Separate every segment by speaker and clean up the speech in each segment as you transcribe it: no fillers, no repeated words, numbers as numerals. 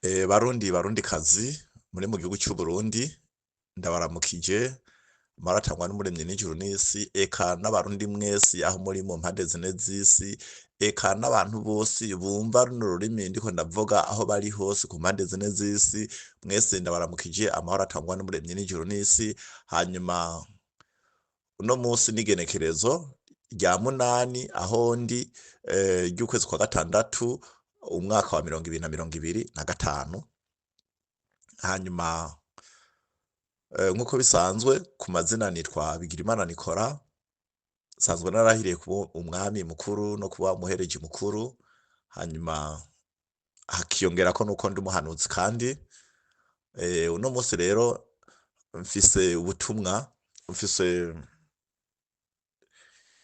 Speaker 1: Barundi kazi muri mu gihugu cy'u Burundi ndabaramukije maratangwa n'umuremyi n'ijuru n'isi eka n'abarundi mwese aho muri mu mpande zine z'isi eka n'abantu bose bumva runo rurimi ndiko ndavuga aho bari hose ku mpande zine z'isi mwese ndabaramukije amahoro atangwa n'umuremyi n'ijuru n'isi. Hanyuma uno munsi n'igenekerezo rya munani aho ndi ry'ukwezi kwa gatandatu umwaka wa 2025. Hanyuma nk'uko bisanzwe ku mazina nitwa Bigirimana Nikora, sanzwe narahiriye kuba umwami mukuru no kuba umuhereji mukuru, hanyuma hakiyongera ko nuko ndi umuhanuzi kandi uno munsi rero mfise ubutumwa, mfise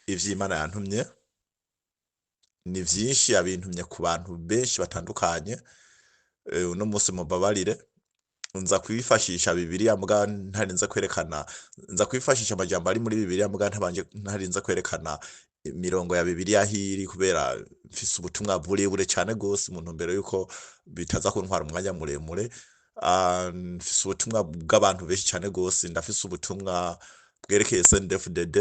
Speaker 1: ivy'Imana yantumye, ni vyinshi yabintumye ku bantu benshi batandukanye. Uno munsi mubabarire nza kwifashisha Bibiliya muga ntarinze kwerekana, nza kwifashisha amajambo ari muri Bibiliya muga ntarinze kwerekana imirongo ya Bibiliya hiri kubera mfise ubutumwa burebure cyane gose mu ntumbero yuko bitaza kuntwara umwanya muremure. Mfise ubutumwa bw'abantu benshi cyane gose, ndafise ubutumwa bwerekeye CNDD-FDD,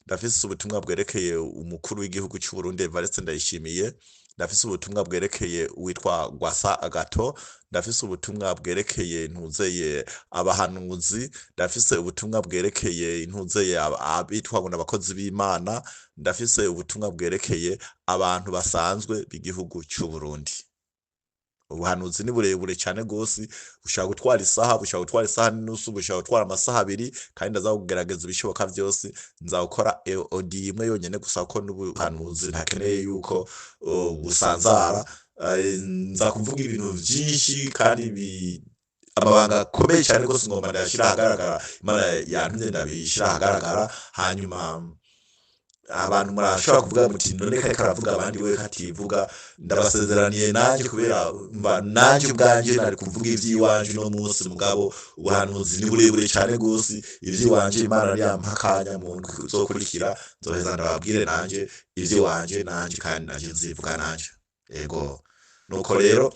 Speaker 1: ndafise ubutumwa bwerekeye umukuru w'igihugu cy'u Burundi Evariste Ndayishimiye, ndafise ubutumwa bwerekeye uwitwa Gwasa Agato, ndafise ubutumwa bwerekeye intuzeye abahanuzi, ndafise ubutumwa bwerekeye intuzeye abitwa ngo n'abakozi b'Imana, ndafise ubutumwa bwerekeye abantu basanzwe b'igihugu cy'u Burundi. Ubuhanuzi ni burebure cyane gose, bushaka gutwara isaha n'inusu, bushaka gutwara amasaha abiri, kandi ndazakugerageza ibishoboka vyose. Nzakora audio imwe yonyene gusa ko n'ubuhanuzi ntakeneye yuko busanzara. Nzakuvuga ibintu vyinshi kandi amabanga akomeye cyane gose ngomba ndashira ahagaragara, Imana yantumye ndabishira ahagaragara. Hanyuma abantu murashobora kuvuga muti none kare karavuga abandi we kativuga, ndabasezeraniye nanje kubera nanje ubwanje nari kuvuga ivy'iwanje no munsi, mugabo ubuhanuzi ni burebure cyane gose. Ivy'iwanje Imana yampakanya mu ndwi uzokurikira, nzoheza ndababwire nanje ivy'iwanje nanje kandi nanje nzivuga nanje. Ego nuko rero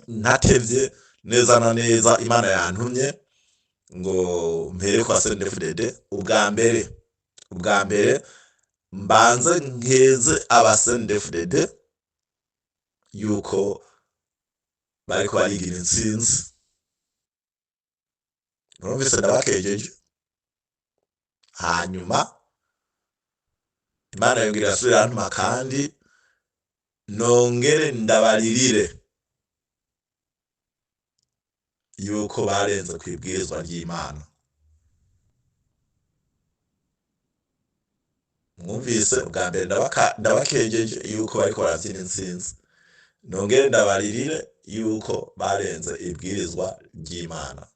Speaker 1: ntatevye, neza na neza Imana yantumye ngo mpere kwa CNDD-FDD. ubwa mbere mbanze nkeze aba CNDD-FDD yuko bariko barigira intsinzi. Numvise ndabakejeje, hanyuma Imana yongera asubira antuma kandi nongere ndabaririre yuko barenze kwibwirizwa ry'Imana. Mwumvise, ubwa mbere ndabakejeje yuko bariko baravyina intsinzi, nongere ndabaririre yuko barenze ibwirizwa ry'Imana.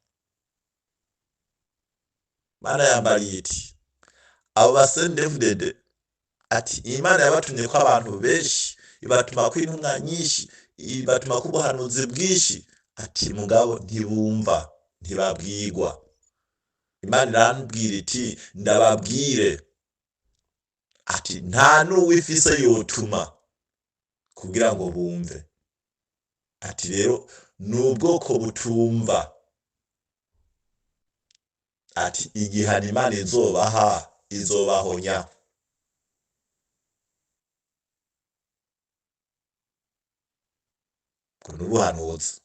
Speaker 1: Mana yambariye iti abo ba CNDD-FDD ati Imana yabatumye ko abantu benshi, ibatuma ko intumwa nyinshi, ibatuma ko ubuhanuzi bwinshi, ati mugabo ntibumva, ntibabwirwa. Imana irambwira iti ndababwire ati nta n'uwifise yotuma kugira ngo bumve. Ati rero n'ubwoko butumva, ati igihano Imana izobaha izobahonya. Kuno ubuhanuzi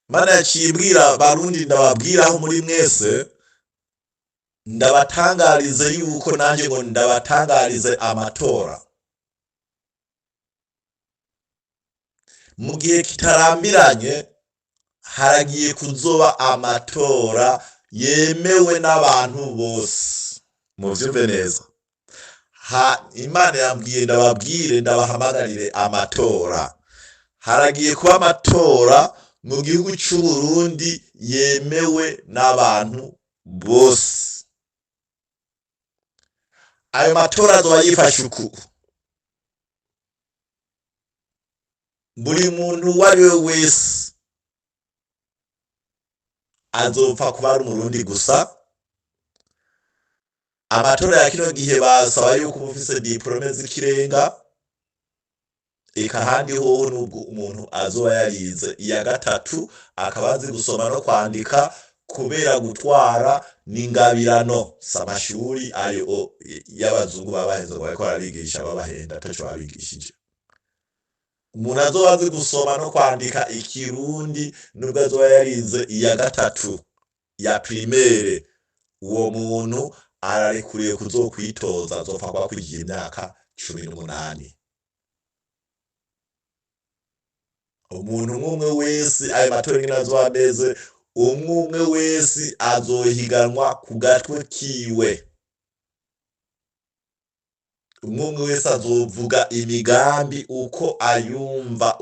Speaker 1: Imana yaciye ibwira Barundi, ndababwiraho muri mwese, ndabatangarize yuko nanje ngo ndabatangarize amatora. Mu gihe kitarambiranye haragiye kuzoba amatora yemewe n'abantu bose. Muvyumve neza, Imana yambwiye ndababwire, ndabahamagarire amatora. Haragiye kuba amatora mu gihugu cy'u Burundi yemewe n'abantu bose. Ayo matora azoba yifashe uku: buri muntu uwo ari we wese azopfa kuba ari umurundi gusa. Amatora ya kino gihe basaba yuko uba ufise diplome z'ikirenga, eka ahandi hoho nubwo umuntu azoba yarize iya gatatu akaba azi gusoma no kwandika kubera gutwara n'ingabirano si amashuri ayo y'abazungu baba baheze ngo bariko barabigisha babahenda ataco babigishije. Umuntu azoba azi gusoma no kwandika ikirundi nubwo azoba yarize iya gatatu ya primaire, uwo muntu ararekuriye kuzokwitoza, azopfa kuba akwijiye imyaka 18. Umuntu umwe wese ayo matora nyene azoba ameze, umwe wese azohiganwa ku gatwe kiwe, umwe wese azovuga imigambi uko ayumva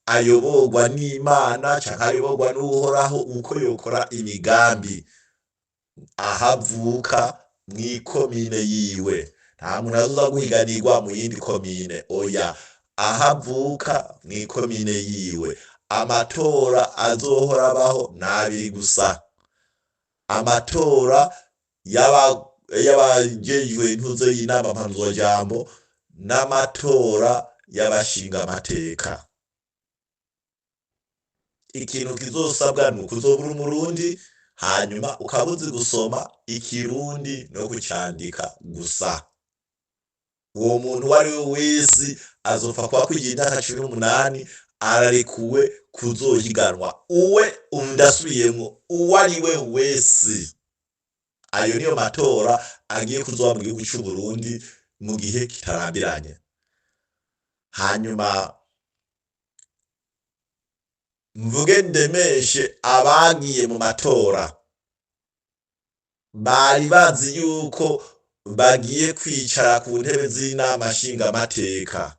Speaker 1: ayoborwa n'Imana canke ayoborwa n'Uhoraho, uko yokora imigambi ahavuka mw'ikomine yiwe. Nta muntu azoza guhiganirwa mu yindi komine, oya, ahavuka mw'ikomine yiwe. Amatora azohora abaho n'abiri gusa: amatora y'abajejwe intuzo y'inama mpanuzwajambo n'amatora y'abashinga amateka. Ikintu kizosabwa ni ukuzobura umurundi, hanyuma ukaba uzi gusoma ikirundi no kucandika gusa. Uwo muntu uwo ari we wese azopfa kuba akwijiye imyaka 18, ararekuwe kuzohiganwa. Ndasubiyemwo, uwo ari we wese. Ayo niyo matora agiye kuzoba mu gihugu c'Uburundi mu gihe kitarambiranye. Hanyuma mvuge ndemeshe abagiye mu matora, bari bazi yuko bagiye kwicara ku ntebe z'inama nshingamateka,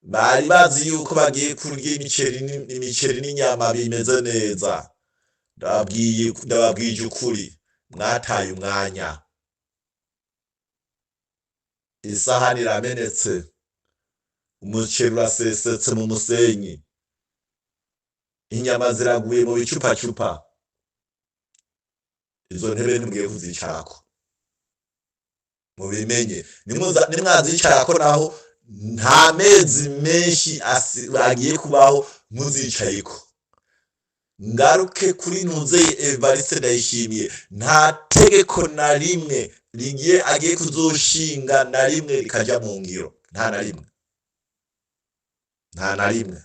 Speaker 1: bari bazi yuko bagiye kurya imiceri n'inyama bimeze neza. Ndababwije ukuri, mwataye umwanya. Isahani iramenetse, umuceri urasesetse mu musenyi, inyama ziraguye mu bicupacupa. Izo ntebe ntimwiye kuzicarako, mubimenye. Nimwazicarako naho nta mezi menshi agiye kubaho muzicayeko. Ngaruke kuri Ntuzeye Evariste Ndayishimiye, nta tegeko na rimwe agiye kuzoshinga na rimwe rikaja mu ngiro, nta na rimwe, nta na rimwe.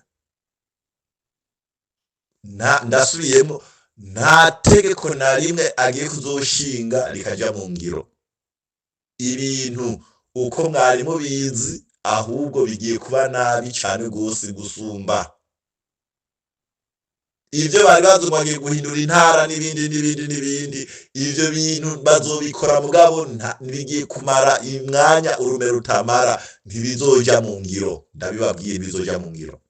Speaker 1: Ndasubiyemo, nta tegeko na rimwe agiye kuzoshinga rikaja mu ngiro. Ibintu uko mwari mubizi, ahubwo bigiye kuba nabi cane gose gusumba. Ivyo bari bagiye guhindura intara n'ibindi, ivyo bintu bazobikora mugabo bigiye kumara umwanya urume rutamara, ntibizoja mu ngiro. Ndabibabwiye, bizoja mu ngiro.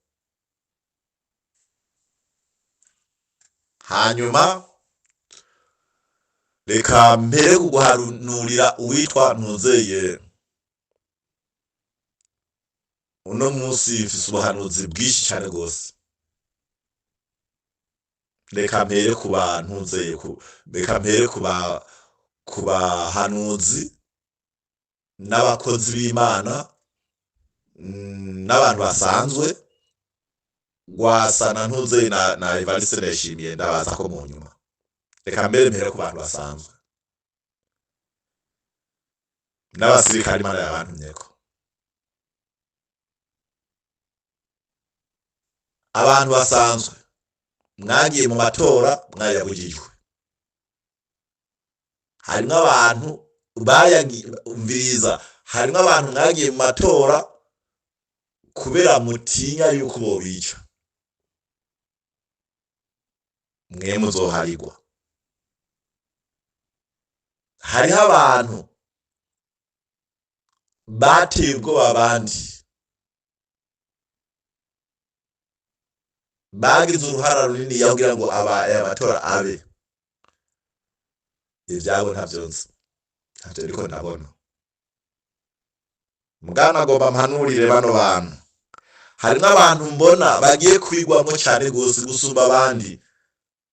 Speaker 1: Hanyuma reka mpere kuguhanurira uwitwa Ntuzeye. Uno munsi mfise ubuhanuzi bwinshi cane gose. Reka mpere ku Ntuzeye, reka mpere ku bahanuzi n'abakozi b'Imana n'abantu basanzwe. Gwasa na Ntuzeye na Evariste Ndayishimiye ndabaza ko mu nyuma. Reka mpere ku bantu basanzwe n'abasirikare Imana yabantumyeko. Abantu basanzwe mwagiye mu matora, mwayabujijwe. Harimwo abantu bayumviriza, harimwo abantu mwagiye mu matora kubera mutinya yuko bobica. Mwe muzoharigwa. Hariho abantu bateye ubwoba abandi, bagize uruhara runini kugira ngo aya matora abe. Ivyabo ntavyo nzi, ntavyo ariko ndabona. Mugana agomba mpanurire bano bantu. Harimwo abantu mbona bagiye kwigwamwo cane gose gusumba abandi.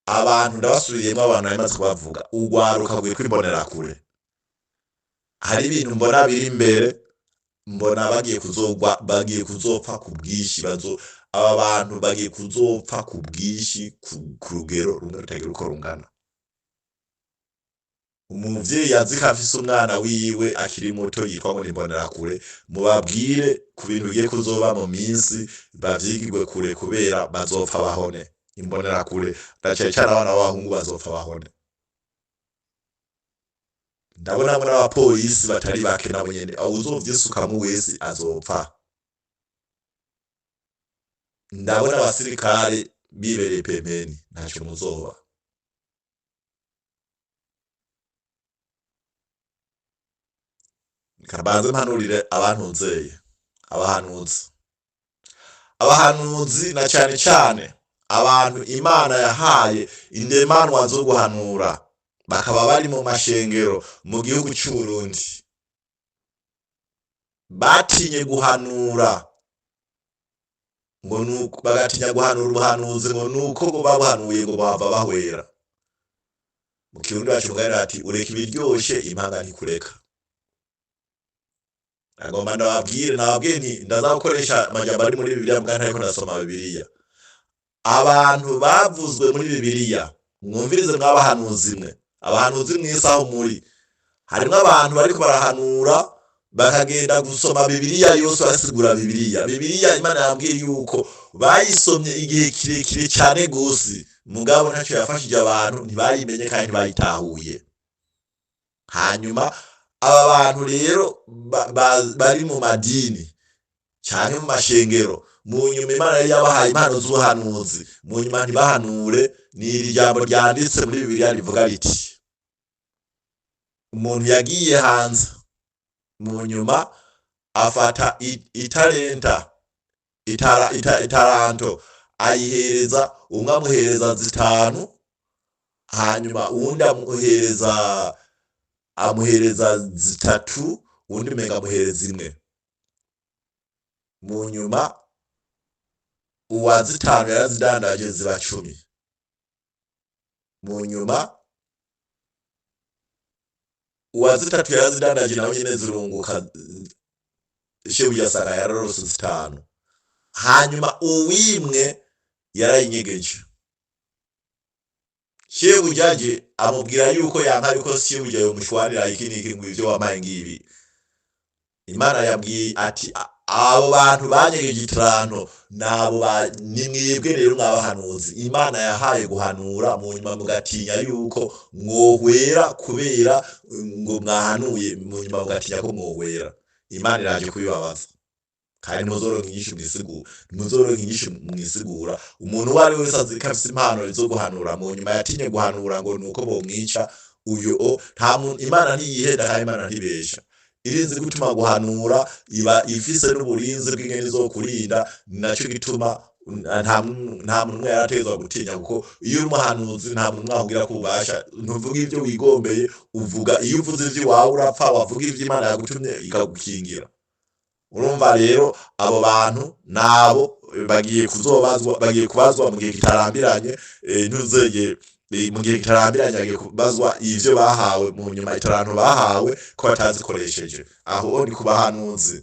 Speaker 1: Abantu ndabasubiriyemwo, abantu bamaze kubavuga, ugwaruka gwe kwimbonera kure. Hari ibintu mbona biri imbere mbona bagiye kuzopfa ku bwinshi aba bantu bagiye kuzopfa ku bwinshi ku rugero rumwe rutagira uko rungana. Umuvyeyi azi ko afise umwana wiwe akiri muto yitwa ngo nimbonerakure, mubabwire ku bintu bigiye kuzoba mu minsi, bavyigirwe kure kubera bazopfa bahone. Imbonerakure na cane cane abana b'abahungu bazopfa bahone. Ndabonamwo n'abapolisi batari bake nabo nyene, uwuzovyisukamwo wese azopfa. Ndabona abasirikare bibereye pembeni, ntaco muzoba. Kabanze mpanurire abantunzeye, abahanuzi na cane cane abantu Imana yahaye indemanwa zo guhanura, bakaba bari mu mashengero mu gihugu c'Uburundi, batinye guhanura ngo nuko bagatinya guhanura ubuhanuzi ngo nuko ngo babuhanuye ngo bava bahwera. Mu Kirundi bacunganira ati ureka ibiryoshe impanga ntikureka. Agomba nababwiye nti ndaza gukoresha amajambo ari muri Bibiliya mbwa ntariko ndasoma Bibiliya. Abantu bavuzwe muri Bibiliya, mwumvirize mwabahanuzi mwe, abahanuzi mwese aho muri, harimwo abantu bariko barahanura bakagenda gusoma Bibiliya yose basigura Bibiliya Imana yambwiye yuko bayisomye igihe kirekire cane gose, mugabo ntaco yafashije abantu, ntibayimenye kandi ntibayitahuye. Hanyuma aba bantu rero bari mu madini canke mu mashengero, mu nyuma Imana yari yabahaye impano z'ubuhanuzi, mu nyuma ntibahanure. Ni iri jambo ryanditse muri Bibiliya rivuga riti umuntu yagiye hanze, mu nyuma afata itaranto ayihereza umwe, amuhereza 5, hanyuma uwundi amuhereza 3, uwundi umenga amuhereza 1. Mu nyuma uwa 5 yarazidandaje ziba 10. Mu nyuma uwa 3 yarazidandaje nawe nyene zirunguka, shebuja asanga yararose 5. Hanyuma uwimwe yarayinyegeje. Shebujaje amubwira yuko yanka yuko shebuja yomushwarira iki niki ngo ivyo wampaye ngibi. Imana yabwiye ati abo bantu banyegeje itaranto nabo nimwebwe rero mwabahanuzi Imana yahaye guhanura, mu nyuma mugatinya yuko mwohwera kubera ngo mwahanuye, mu nyuma mugatinya ko mwohwera. Imana iraje kubibabaza kandi ntimuzoronka inyishu mwisigura. Umuntu wari wese azi ko afise impano zo guhanura, mu nyuma yatinye guhanura ngo nuko bomwica. Uyo Imana ntiyihenda kandi Imana ntibesha, irinzi gutuma guhanura iba ifise n'uburinzi bw'ingene zo kurinda. Naco gituma nta muntu yaratezwa gutinya, kuko iyo uri umuhanuzi nta muntu mwahungira ko ubasha. Ntuvuga ivyo wigombeye, uvuga iyo uvuze ivyo wawe urapfa, wavuga ivyo Imana yagutumye ikagukingira. Urumva rero abo bantu nabo bagiye kubazwa mu gihe kitarambiranye, mu gihe kitarambiranye bagiye kubazwa ivyo bahawe, mu nyuma itaranto bahawe ko batazikoresheje. Aho ni ku bahanuzi.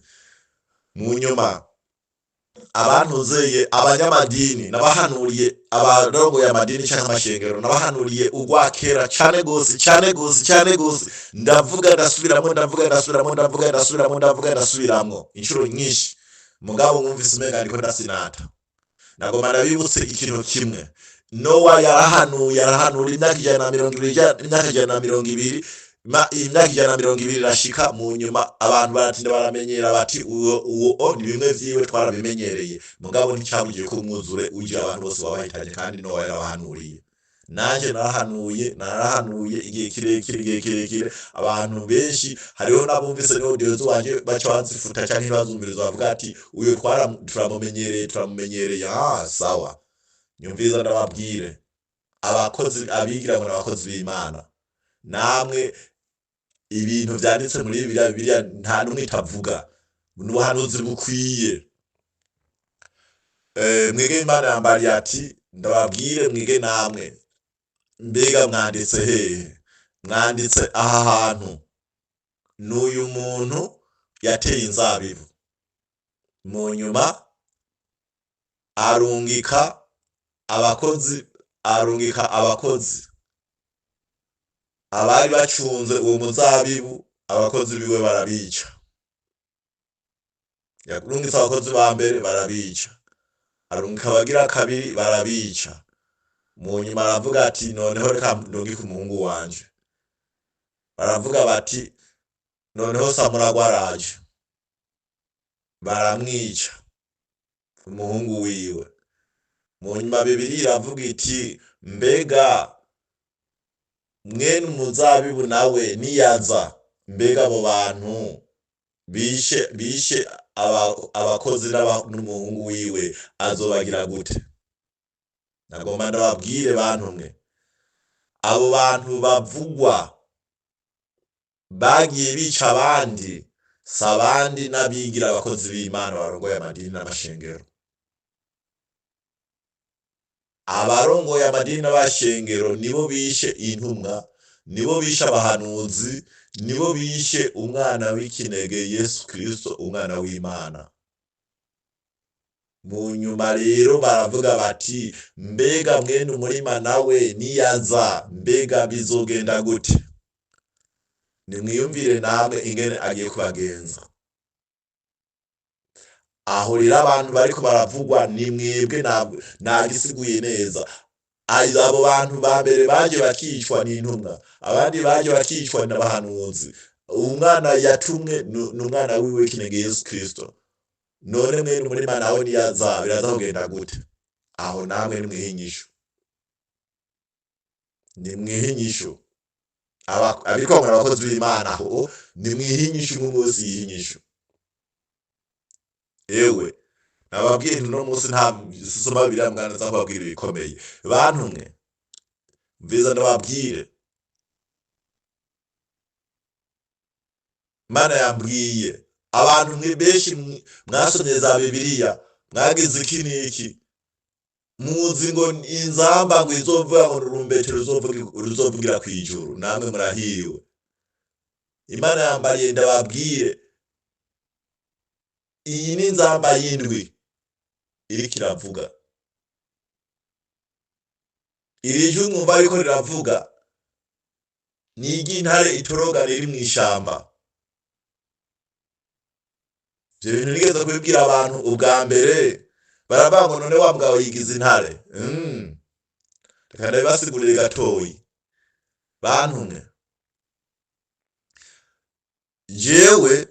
Speaker 1: Mu nyuma abantuzeye abanyamadini nabahanuriye, abarongoye amadini canke amashengero nabahanuriye urwakera cane gose. Ndavuga ndasubiramwo inshuro nyinshi, mugabo mwumvise umenga ndiko ndasinata. Nagomba ndabibutse ikintu kimwe: Nowa yarahanura imyaka 120, imyaka 120 irashika. Mu nyuma abantu baratinda baramenyera bati uwo ni bimwe vyiwe twarabimenyereye, mugabo nticabugiye ko umwuzure ugira abantu bose babahitanye, kandi Nowa yarabahanuriye. Nanje narahanuye igihe kirekire. Abantu benshi hariho nabumvise n'audio wanje baca bazifuta canke bazumviriza bavuga ati uyo turamumenyereye. Sawa, nyumviza ndababwire abakozi abigira ngo abakozi b'Imana, namwe ibintu vyanditse muri Bibiliya nta numwe itavuga, n'ubuhanuzi bukwiye. Mwege Imana yambariye ati ndababwire mwige namwe, mbega mwanditse hehe? Mwanditse aha hantu n'uyu muntu yateye inzabibu, mu nyuma arungika abakozi abari bacunze uwo muzabibu, abakozi biwe barabica. Yarungitse abakozi ba mbere barabica, arungika abagira kabiri barabica. Mu nyuma aravuga ati noneho reka ndungike umuhungu wanje. Baravuga bati noneho Samuragwa araje, baramwica umuhungu wiwe. Mu nyuma Bibiliya iravuga iti mbega mwene umuzabibu nawe niyaza, mbega abo bantu bishe abakozi n'umuhungu wiwe azobagira gute? Nagomba ndababwire bantu mwe, abo bantu bavugwa bagiye bica abandi, sabandi n'abigira abakozi b'Imana barongoye amadini n'amashengero. Abarongoye amadini n'abashengero nibo bishe intumwa, nibo bishe abahanuzi, nibo bishe umwana w'ikinege Yesu Kristo, umwana w'Imana. Mu nyuma rero baravuga bati mbega mwene umurima nawe niyaza, mbega bizogenda gute? Nimwiyumvire namwe ingene agiye kubagenza. Aho rero abantu bariko baravugwa ni mwebwe, nagisiguye neza. Abo bantu ba mbere baje bakicwa n'intumwa, abandi baje bakicwa n'abahanuzi. Umwana yatumwe n'umwana wiwe w'ikinege Yesu Kristo. None mwene umurima nawe niyaza, biraza kugenda gute? Aho namwe nimwihinyisho. Abiko abakozi b'Imana aho nimwihinyisho, nk'umunsi yihinyisho. Ewe nababwiye no munsi nta soma Bibiliya mwana za kubabwira ibikomeye. Bantu mwe mviza ndababwire, Mana yambwiye abantu mwe benshi mwasomye za Bibiliya, mwagize iki n'iki, muzi ngo inzamba ngo izovuga ngo rurumbete ruzovugira kwijuru, namwe murahiriwe. Imana yambariye ndababwire, iyi ni inzamba y'indwi iriko iravuga. Iri jwi mwumva ariko riravuga ni iry'intare itoroga riri mw'ishamba. Ivyo bintu nigeze kubibwira abantu ubwa mbere, baravuga ngo none wa mugabo yigize intare. Reka ndabibasigurire gatoyi. Bantu mwe, jewe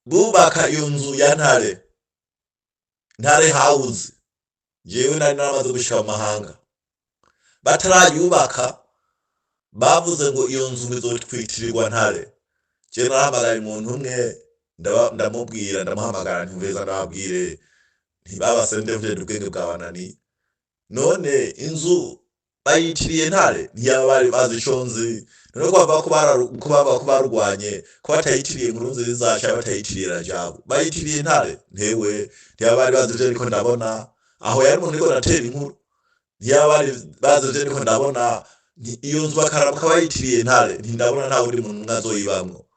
Speaker 1: bubaka iyo nzu ya Ntare House, jewe nari naramaze gushika mu mahanga. Batarayubaka bavuze ngo iyo nzu izotwitirirwa Ntare. Je narahamagaye umuntu umwe ndamubwira, ndamuhamagara ntiveza ndababwire ntibabasendevye ubwenge bwabanani. None inzu bayitiriye Ntare, ntiyaba bari bazi ico nzi. None ko barugwanye ko batayitiriye Nkurunziza cyangwa batayitiriye Rajabu, bayitiriye Ntare. Ntewe ntiyaba bari bazi ivyo niko ndabona. Aho yari umuntu niko natera inkuru, ntiyaba bari bazi ivyo niko ndabona. Iyo nzu bakaramuka bayitiriye Ntare, ntindabona nta wundi muntu umwe azoyibamwo.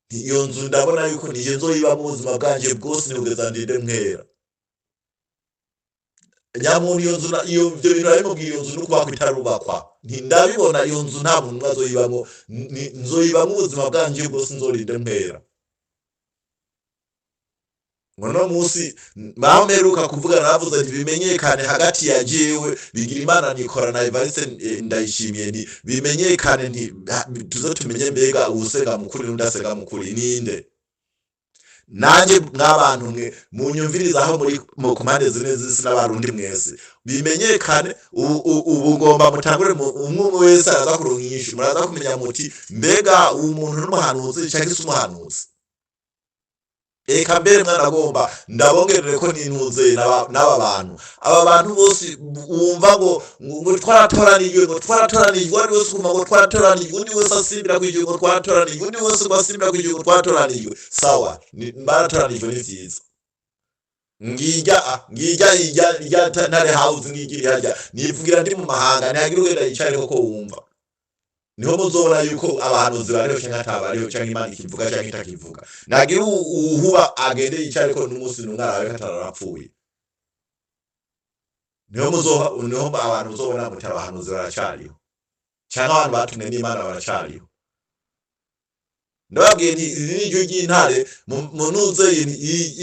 Speaker 1: Iyo nzu ndabona yuko nije nzoyibamwo ubuzima bwanje bwose nigeza ndinde mpera. Nyamuntu iyo nzu iyo byo bintu arabimubwira, iyo nzu nuko bakwitarubakwa. Ndabibona iyo nzu nta muntu umwe azoyibamwo, nzoyibamwo ubuzima bwanje bwose nzorinde mpera. Ngono munsi bameruka kuvuga, navuze ntibimenyekane hagati ya jewe Bigirimana Nikora na Evariste Ndayishimiye, nti bimenyekane, nti tuze tumenye mbega usega mukuri n'undasega mukuri ninde. Nanje mw'abantu mwe munyumviriza aho muri mu komande zine z'isi n'abarundi mwese, bimenyekane ubu ngomba mutangure umwe wese araza kurunyisha, muraza kumenya muti mbega uwo muntu n'umuhanuzi cyangwa se umuhanuzi. Eka mbere mwana agomba ndabongerere ko nintuze n'aba bantu. Aba bantu bose wumva ngo twaratoranirijwe, ari wese kumva ngo twaratoranirijwe, undi wese asimbira kwijwe ngo twaratoranirijwe, undi wese asimbira kwijwe ngo twaratoranirijwe. Sawa, baratoranijwe ni vyiza. Ngijya Ntare House ngigiri harya nivugira ndi mu mahanga, ntihagira ugenda yicare koko wumva. niho muzobona yuko abahanuzi bariho canke atabariho canke Imana ikivuga canke itakivuga. Nagira uhuba agende yicare ko n'umunsi n'umwe arabe ko atarapfuye. Niho abantu muzobona muti abahanuzi baracariho canke abantu batumwe n'Imana baracariho. Ndababwiye nti iryo ry'intare munuze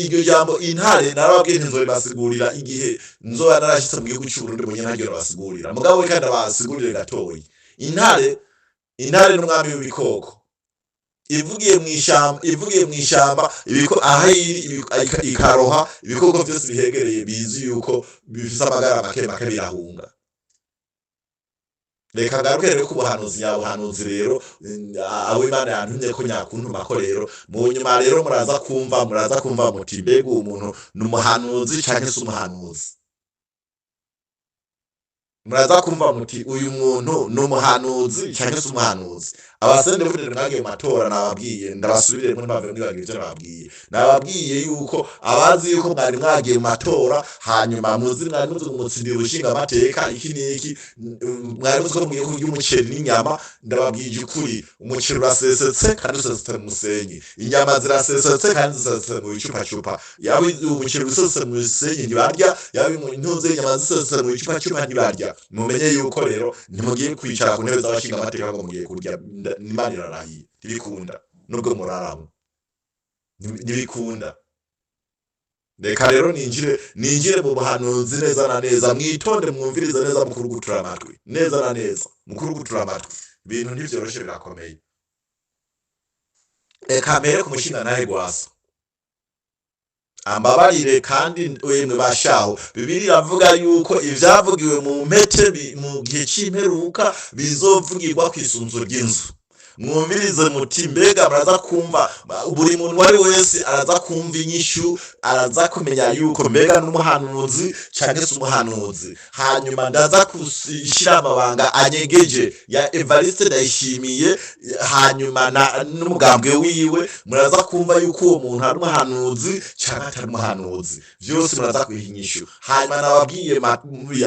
Speaker 1: iryo jambo intare narababwiye nti nzobibasigurira igihe nzoba narashitse mu gihugu c'Uburundi munye ntagero basigurira mugabo we kandi abasigurire gatoyi. Intare n'umwami w'ibikoko ivugiye mw'ishamba aho iri ikaroha ibikoko vyose bihegereye bizi yuko bifise amagara make birahunga. Reka ngaruke rero ku buhanuzi nyabuhanuzi rero abo Imana yantumye ko nyakuntuma ko rero mu nyuma rero muraza kumva muti mbega uwo muntu n'umuhanuzi canke se umuhanuzi. Muraza kumva muti uyu muntu n'umuhanuzi canke se umuhanuzi. Abasende b'Uburundi mwagiye mu matora nababwiye ndabasubiremo ntibave mwibagira ivyo nababwiye yuko abazi yuko mwari mwagiye mu matora hanyuma muzi mutsindira ushinga amateka iki niki mwari muzi ko mugiye kurya umuceri n'inyama. Ndababwije ukuri umuceri urasesetse kandi usesetse mu musenyi, inyama zirasesetse kandi zisesetse mu bicupacupa. Yaba umuceri usesetse mu musenyi ntibarya, yaba intuze inyama zisesetse mu bicupacupa ntibarya. Mumenye yuko rero ntimugiye kwicara ku ntebe z'abashinga amateka ngo mugiye kurya. Imana irarahiye ntibikunda nubwo muraramo ntibikunda. Reka rero ninjire mu buhanuzi neza na neza, mwitonde mwumvirize neza mukurugutura amatwi neza na neza mukurugutura amatwi. Ibintu ntivyoroshe birakomeye. Reka mbere ku mushingantahe Rwasa ambabarire kandi wemwe bashaho. Bibiliya iravuga yuko ivyavugiwe mu mpete mu gihe c'imperuka bizovugirwa kw'isunzu ry'inzu. Mwumvirize muti mbega muraza kumva buri muntu wari wese araza kumva inyishu, araza kumenya yuko mbega n'umuhanuzi canke se umuhanuzi. Hanyuma ndaza kushira amabanga anyegeje ya Evariste Ndayishimiye hanyuma n'umugambwe wiwe. Muraza kumva yuko uwo muntu ari umuhanuzi canke atari umuhanuzi, vyose muraza kwihinyishu. Hanyuma nababwiye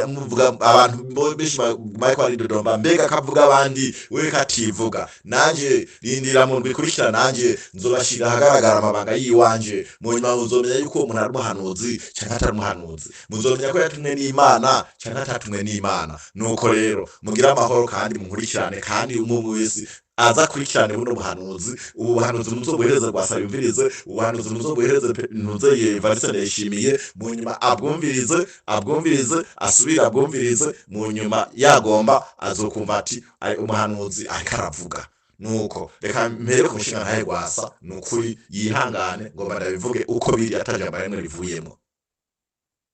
Speaker 1: muvuga abantu benshi bariko baridodomba mbega kavuga abandi we kativuga. Nanje rindira mu bikurikira nanje nzobashira ahagaragara amabanga yiwanje. Mu nyuma muzomenya yuko umuntu ari umuhanuzi canke atari umuhanuzi, muzomenya ko yatumwe n'Imana canke atatumwe n'Imana. Nuko rero mugira amahoro kandi munkurikirane, kandi umwe wese aza kurikirane buno buhanuzi. Ubu buhanuzi muzobuhereze Rwasa yumvirize, ubuhanuzi muzobuhereze ntuze Evariste Ndayishimiye. Mu nyuma abwumvirize asubira abwumvirize. Mu nyuma yagomba azokumva ati umuhanuzi ariko aravuga. Nuko reka mpere ku mushingantahe Rwasa nukuri yihangane ngo ndabivuge uko biri atajambo rimwe rivuyemo.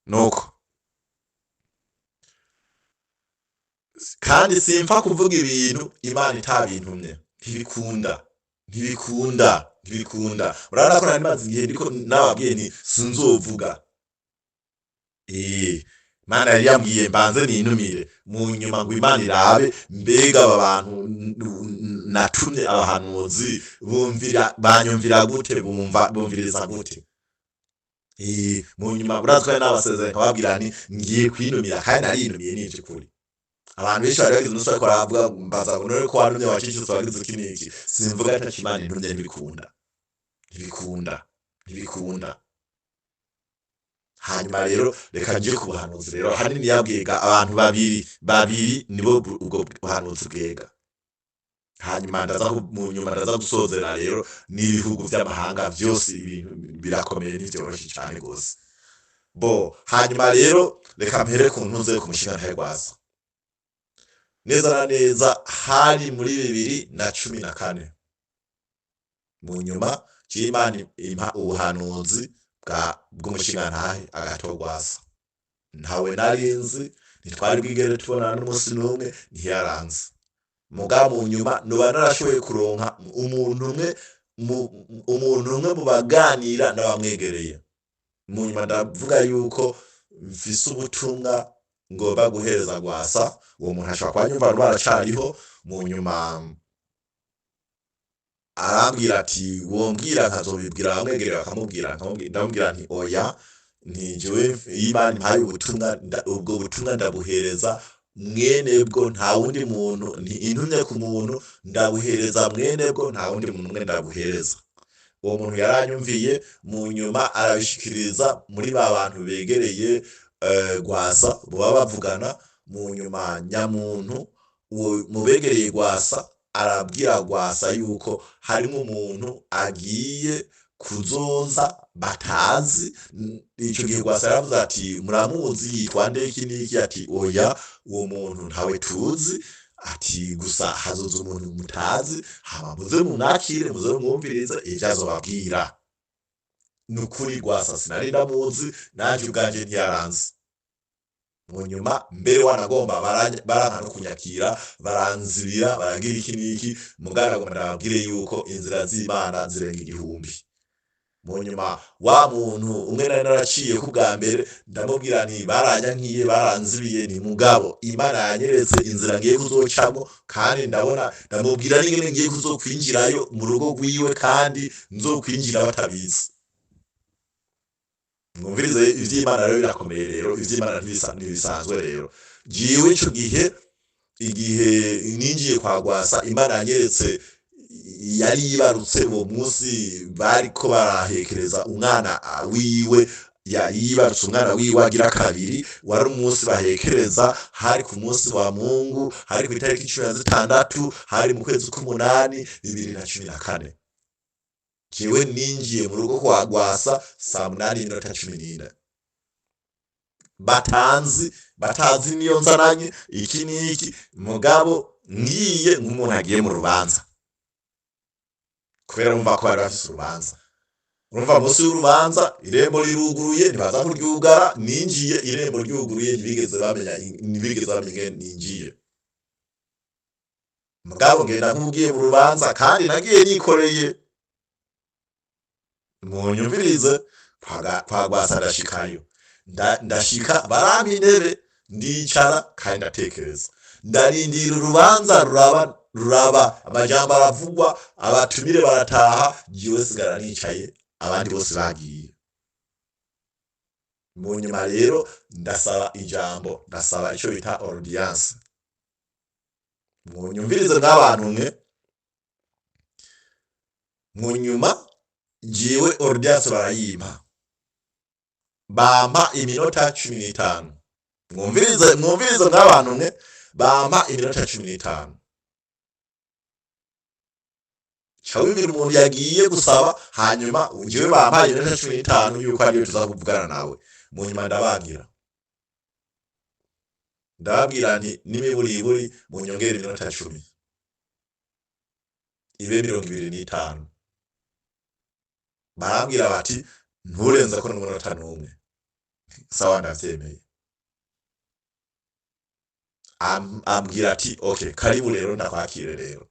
Speaker 1: Nuko kandi simfa kuvuga ibintu Imana itabintumye. Ntibikunda. Urabona ko nari maze igihe ndiko nababwiye nti sinzovuga. Imana yari yambwiye mbanze nintumire. Mu nyuma ngo Imana irabe mbega aba bantu natumye abahanuzi banyumvira gute, bumviriza gute. Mu nyuma burazwa n'abasezerano nkababwira nti ngiye kwinumira kandi narinumiye n'ivyo kuri. Abantu benshi bari bagize umusore ko aravuga mbaza ngo none ko wantumye wacicitse wagize iki n'iki. Simvuga ati Imana intumye ntibikunda. Hanyuma rero reka nje ku buhanuzi rero hanini yabwiga abantu babiri nibo ubwo buhanuzi bwega. Hanyuma ndaza gusozera rero n'ibihugu vy'amahanga vyose ibintu birakomeye n'ivyoroshe cyane gose. Hanyuma rero reka mpere ku ntuze ku mushingantahe Rwasa. Neza na neza hari muri 2014 mu nyuma c'Imana impa ubuhanuzi bw'umushingantahe Agathon Rwasa. Ntawe narinzi, ntitwari bwigere tubonana n'umunsi n'umwe, ntiyaranze. Muga mu nyuma noba narashoboye kuronka umuntu umwe mu baganira n'abamwegereye. Mu nyuma ndavuga yuko mfise ubutumwa ngomba guhereza Rwasa. Uwo muntu ashobora kuba nyumva baracariho. Mu nyuma arambwira ati wombwira nkazobibwira abamwegereye bakamubwira. Ndamubwira nti oya, nti jewe Imana impaye ubutumwa, ubwo butumwa ndabuhereza mwenebwo nta wundi muntu, intumye ku muntu ndabuhereza mwenebwo nta wundi muntu umwe ndabuhereza. Uwo muntu yaranyumviye, mu nyuma arabishikiriza muri ba bantu begereye Rwasa baba bavugana. Mu nyuma nyamuntu mu begereye Rwasa arabwira Rwasa yuko harimo umuntu agiye kuzoza batazi. Ico gihe Rwasa yaravuze ati muramuzi yitwa nde iki n'iki, ati oya uwo muntu ntawe tuzi, ati gusa hazoza umuntu mutazi, hama muze mumwakire muze mumwumvirize ivyo azobabwira. Nukuri Rwasa sinari ndamuzi, nanje ubwanje ntiyaranzi. Mu nyuma mbere wanagomba baranka no kunyakira, baranzibira baragira iki n'iki, mugabo nagomba ndababwire yuko inzira z'Imana zirenga igihumbi. Mu nyuma wa muntu umwe nari naraciye ku bwa mbere ndamubwira nti baranyankiye baranzibiye, ni mugabo Imana yanyeretse inzira ngiye kuzocamo, kandi ndamubwira n'ingene ngiye kuzokwinjirayo mu rugo rwiwe, kandi nzokwinjira batabizi. Mwumvirize ivy'Imana rero birakomeye rero, ivy'Imana ntibisanzwe rero. Jiwe ico igihe ninjiye kwa Rwasa, Imana yanyeretse yari yibarutse uwo munsi bariko barahekereza umwana wiwe, yibarutse umwana wiwe agira kabiri, wari umunsi bahekereza, hari ku munsi wa Mungu, hari ku itariki 16, hari mu kwezi k'umunani 2014. Jewe ninjiye mu rugo kwa Rwasa saa 8:14. Batazi niyo nzananye iki n'iki, mugabo ngiye nk'umuntu agiye mu rubanza, kubera numva ko bari bafise urubanza. Urumva munsi y'urubanza irembo riruguruye, ntibaza kuryugara, ninjiye irembo ryuguruye, ntibigeze bamenya ninjiye. Mugabo ngenda nk'ugiye mu rubanza, kandi nagiye nikoreye. Munyumvirize kwa Rwasa ndashikayo, ndashika barampa intebe ndicara, kandi ndatekereza, ndarindira urubanza ruraba amajambo aravugwa, abatumire barataha, jiwe sigara nicaye, abandi bose bagiye. Mu nyuma rero ndasaba ijambo, ndasaba ico bita audience. Munyumvirize n'abantu mwe, mu nyuma jiwe audience barayimpa, bampa iminota 15. Mwumvirize n'abantu mwe, bampa iminota 15. Cawibwira umuntu yagiye gusaba, hanyuma jiwe bampa iminota 15 yuko ariyo tuzakuvugana nawe. Mu nyuma ndababwira nti n'imiburiburi munyongere iminota 10 ibe 25. Barambwira bati nturenza ko n'umunota n'umwe. Sawa, ndavyemeye. Ambwira ati okay, karibu rero ndakwakire rero.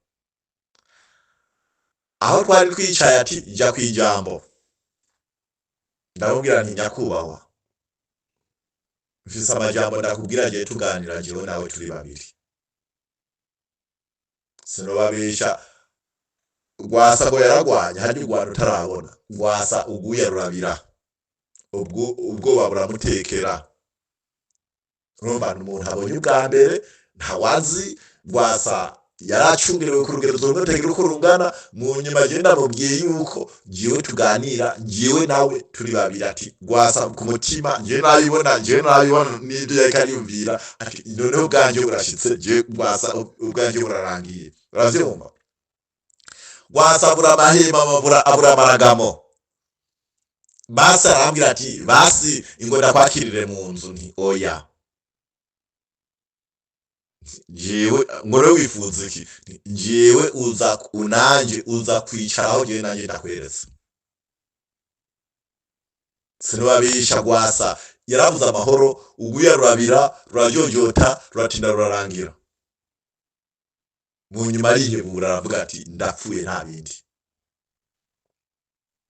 Speaker 1: Aho twari twicaye ati jya kwijambo. Ndamubwira nti nyakubahwa, mfise amajambo ndakubwira je tuganira jewe nawe turi babiri. Sinobabisha, Rwasa ngo yaragwanya, hari Rwanda utarabona. Rwasa uguye rurabira, ubwoba buramutekera. Urumva umuntu abonye ubwa mbere, ntawazi. Rwasa yaracungiriwe ku rugero rutegera uko rungana. Mu nyuma je ndamubwiye yuko jiwe tuganira, jiwe nawe turi babiri, ati Rwasa ku mutima je nabibona n'ibyo yakariyumvira, ati noneho ubwanje burashitse, je Rwasa ubwanje burarangiye. Uravyumva? Rwasa abura amahema, abura amaragamo. Basi arambwira ati basi ingo ndakwakirire mu nzu. Nti oya, jewe ngore wifuza iki? Jewe uza kwicaraho, jewe nanje ndakweretse. Sinobabisha, Rwasa yarabuze amahoro, uguye rurabira, rurajojota, ruratinda rurarangira. Mu nyuma arihebura aravuga ati ndapfuye nta bindi.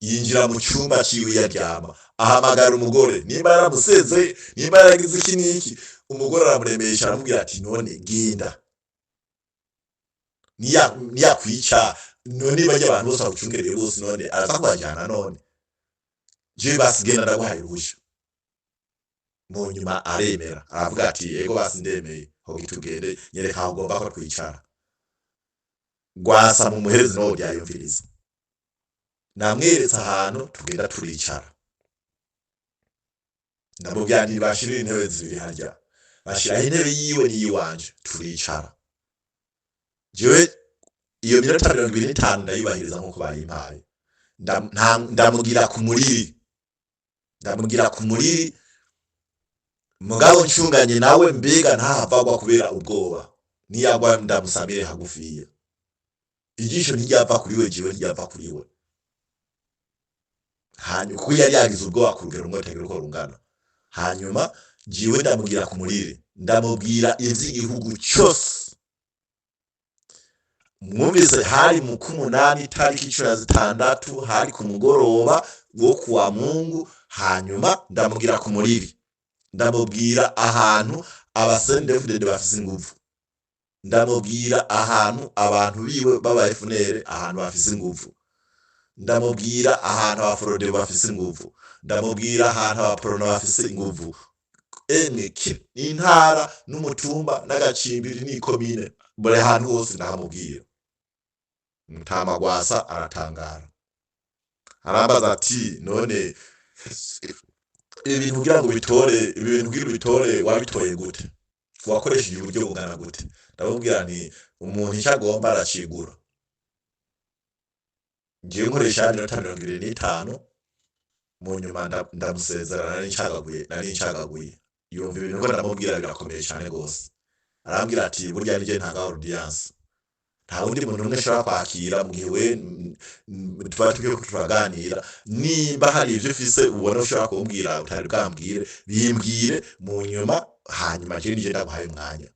Speaker 1: Yinjira mu cyumba ciwe yaryama, ahamagara umugore, nimba yaramusezeye, nimba yaragize iki n'iki. Umugore aramuremesha aramubwira ati none genda, niyakwica none bajya abantu bose bagucungereye bose, none araza kubajyana. None je basi genda ndaguhaye uruhushya. Mu nyuma aremera, aravuga ati ego basi ndemeye. ho gitugende nyereka aho ugomba ko twicara. Gwasa mu muherezi no ryayumviriza, namweretse ahantu tugenda turicara, ndamubwira nti bashira intebe zibiri harya, bashiraho intebe yiwe n'iyiwanje turicara. Jewe iyo minota 25 ndayubahiriza nkuko bayimpaye, ndamubwira ku muriri mugabo ncunganye nawe mbega ntahavagwa kubera ubwoba, niyagwa ndamusamire hagufiya. Ijisho ntiryava kuri we, jewe ntiryava kuri we. Hanyuma kuko yari yagize ubwoba ku rugero rumwe rutagira uko rungana. Hanyuma jewe ndamubwira ku muriri, ndamubwira ivy'igihugu cyose. Mwumvise hari mu kumunani tariki 16 hari ku mugoroba wo kuwa Mungu. Hanyuma ndamubwira ku muriri, ndamubwira ahantu abasendefudede bafise inguvu, ndamubwira ahantu abantu biwe baba FNL ahantu bafise inguvu, ndamubwira ahantu abaforode bafise inguvu, ndamubwira ahantu abaporona bafise inguvu. Intara n'umutumba n'agacimbiri n'ikomine buri hantu hose ndahamubwira. Mutama Gwasa aratangara, arambaza ati none ibintu kugira ngo bitore wabitoye gute, wakoresheje uburyo bungana gute? Ndamubwira nti umuntu icyo agomba aracigura. Ngiye nkoresha 25 mu nyuma ndamusezerana nari ncagaguye. Yumva ibintu ko ndamubwira birakomeye cyane gose. Arambwira ati burya nije ntanga audience, nta wundi muntu umwe ashobora kwakira mu gihe we tuba tugiye turaganira. Nimba hari ivyo ufise ubona ushobora kumbwira utari bwambwire, bimbwire mu nyuma, hanyuma je nije ndaguhaye umwanya.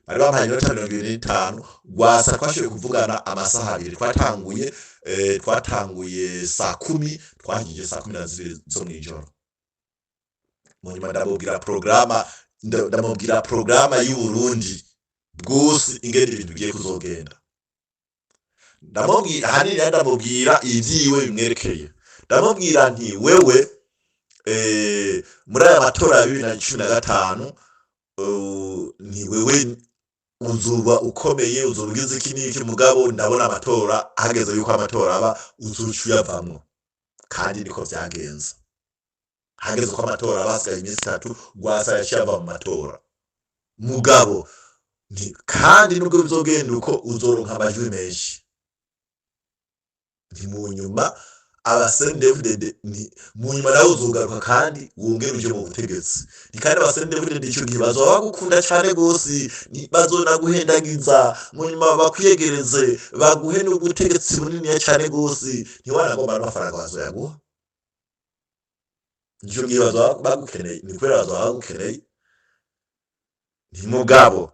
Speaker 1: Bari bampaye 25. Gwasa twashoboye kuvugana amasaha 2. Twatanguye saa 10, twahije saa 12 zo mwijoro. Mu nyuma ndamubwira programa y'u Burundi bwose ingene ibintu bigiye kuzogenda. Ndamubwira ivyiwe bimwerekeye. Ndamubwira nti wewe muri aya matora ya 2015 ni wewe uzuba ukomeye, uzorugize iki n'iki, mugabo ndabona amatora hageze yuko amatora aba uzucu yavamwo. Kandi niko vyagenze. Hageze ko amatora basigaye iminsi 3, Gwasa yashava mu matora. Mugabo kandi nubwo bizogenda uko uzoronka amajwi menshi, mu nyuma abasendefudede mu nyuma nawe uzogaruka kandi wongera uje mu butegetsi. Kandi abasendefudede ico gihe bazoba bagukunda cyane gose, bazonaguhendagiza, mu nyuma bakwiyegereze, baguhe n'ubutegetsi bunini cyane gose, ntiwanagomba n'amafaranga bazoyaguha. Ico gihe bazoba bagukeneye, ni kwera bazoba bagukeneye. Mugabo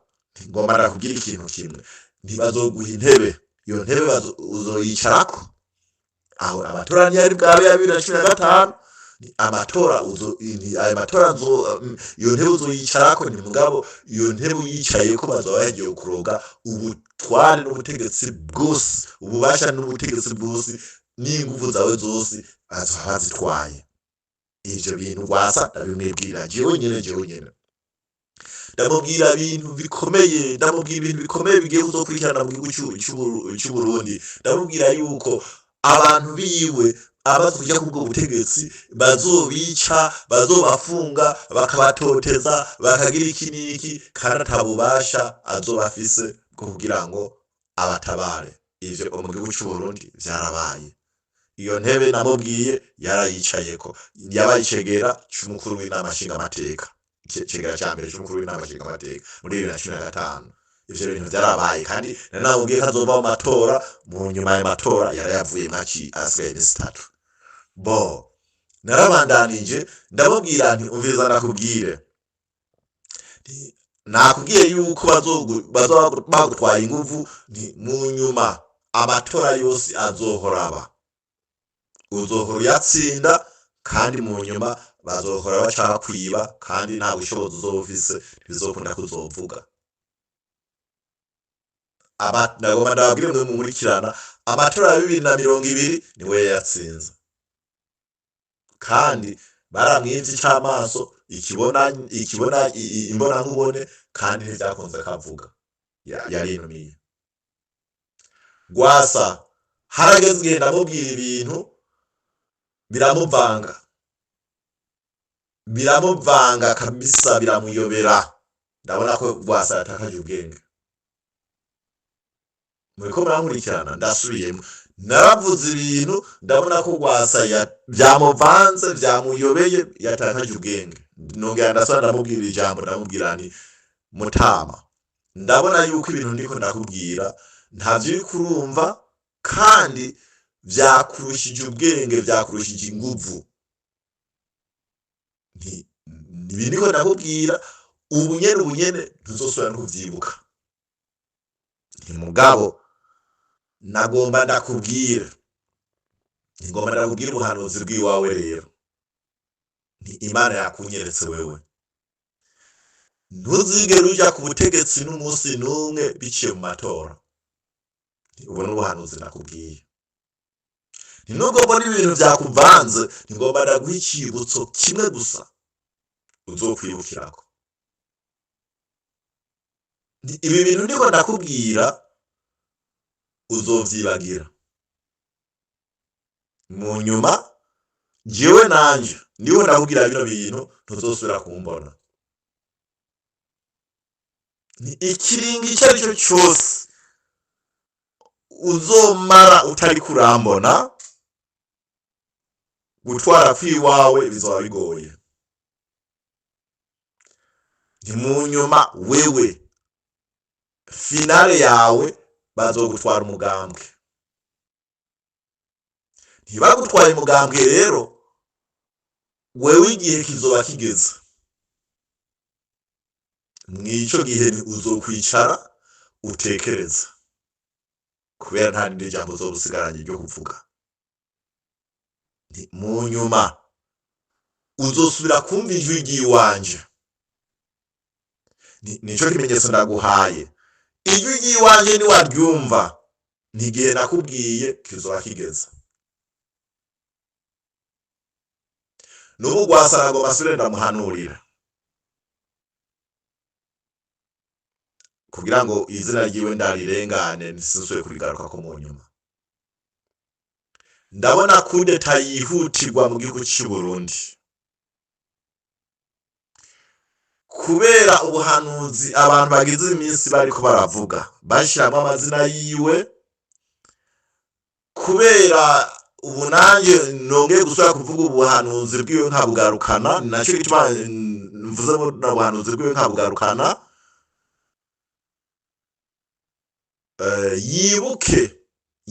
Speaker 1: ngomba nakubwira ikintu kimwe, ntibazoguha intebe, iyo ntebe uzoyicarako. Aho amatora ntiyari bwabe ya 2015, amatora ayo matora iyo ntebe uzoyicarako. Ni mugabo iyo ntebe uyicaye ko bazoba yagiye kuroga ubutware n'ubutegetsi bwose, ububasha n'ubutegetsi bwose, n'inguvu zawe zose azitwaye. Ivyo bintu Gwasa ndabimwibwira jewe nyene. Ndamubwira ibintu bikomeye bigiye kuzokurikirana mu gihugu cy'u Burundi. Ndamubwira yuko abantu biwe abazo kujya kubwo butegetsi bazobica, bazobafunga, bakabatoteza, bakagira iki n'iki, kandi atabubasha azobafise kugira ngo abatabare. Ivyo mu gihugu cy'u Burundi vyarabaye. Iyo ntebe namubwiye yarayicayeko, yabayicegera cy'umukuru w'inama nshingamateka, cegera cyambere cy'umukuru w'inama nshingamateka muri 2015. Ivyo bintu vyarabaye kandi namubwiye ko azoba mu matora. Mu nyuma y'amatora yarayavuye maki asigaye iminsi 3. Narabandanije ndamubwira nti umviriza nakubwire, nakubwiye yuko bagutwaye inguvu. Mu nyuma amatora yose azohoraba, uzohora uyatsinda, kandi mu nyuma bazohora bashaka kwiba, kandi nta bushobozi uzofise bizokunda kuzovuga. Ndagomba ndababwire mwe mumurikirana, amatora ya 2020 niwe yatsinze, kandi baramwivye icamaso, imbona nkubone, kandi ntibyakunze kavuga yarinumiye. Rwasa harageze igihe ndamubwira ibintu biramuvanga kabisa, biramuyobera, ndabona ko Rwasa yatakaje ubwenge. Muriko murankurikirana, ndasubiyemo, naravuze ibintu ndabona ko Rwasa byamuvanze, byamuyobeye, yatakaje ubwenge. Nongera ndasubira ndamubwira ijambo, ndamubwira nti Mutama, ndabona yuko ibintu ndiko ndakubwira ntavyo uri kurumva, kandi vyakurushije ubwenge, vyakurushije inguvu. Nibi ndiko ndakubwira ubunyene ntuzosubira no kuvyibuka. Mugabo nagomba ndakubwira ubuhanuzi bw'iwawe rero. Ni Imana yakunyeretse wewe. Ntuzigere uja ku butegetsi n'umunsi n'umwe biciye mu matora. Ubu n'ubuhanuzi nakubwiye. Nubwo mbona ibintu vyakuvanze, ngomba ndaguha icibutso kimwe gusa uzokwibukirako. Ibi bintu ndiko ndakubwira uzovyibagira. Mu nyuma jewe nanje ndiho ndakubwira bino bintu ntuzosubira kumbona. Ni ikiringi icyo ari cyo cyose uzomara utari kurambona, gutwara kwiwawe bizoba bigoye. Ni mu nyuma wewe finale yawe bazogutwara umugambwe. Ntibagutwaye umugambwe rero, wewe igihe kizoba kigeze. Mwico gihe uzokwicara utekereza, kubera nta rindi jambo uzorusigaranye ryo kuvuga. Mu nyuma uzosubira kumva ijwi ry'iwanje. Nico kimenyetso ndaguhaye. Ijwi ry'iwanje niwaryumva, n'igihe nakubwiye kizoba kigeze. N'ubu Rwasa nagomba nsubire ndamuhanurira, kugira ngo izina ryiwe ndarirengane, ntisubire kurigaruka ko mu nyuma. Ndabona kudeta yihutirwa mu gihugu cy'u Burundi, kubera ubuhanuzi abantu bagize iminsi bariko baravuga bashiramo amazina yiwe. Kubera ubu nanjye nongeye gusubira kuvuga ubuhanuzi bwiwe nkabugarukana, nacyo gituma mvuze ubuhanuzi bwiwe nkabugarukana.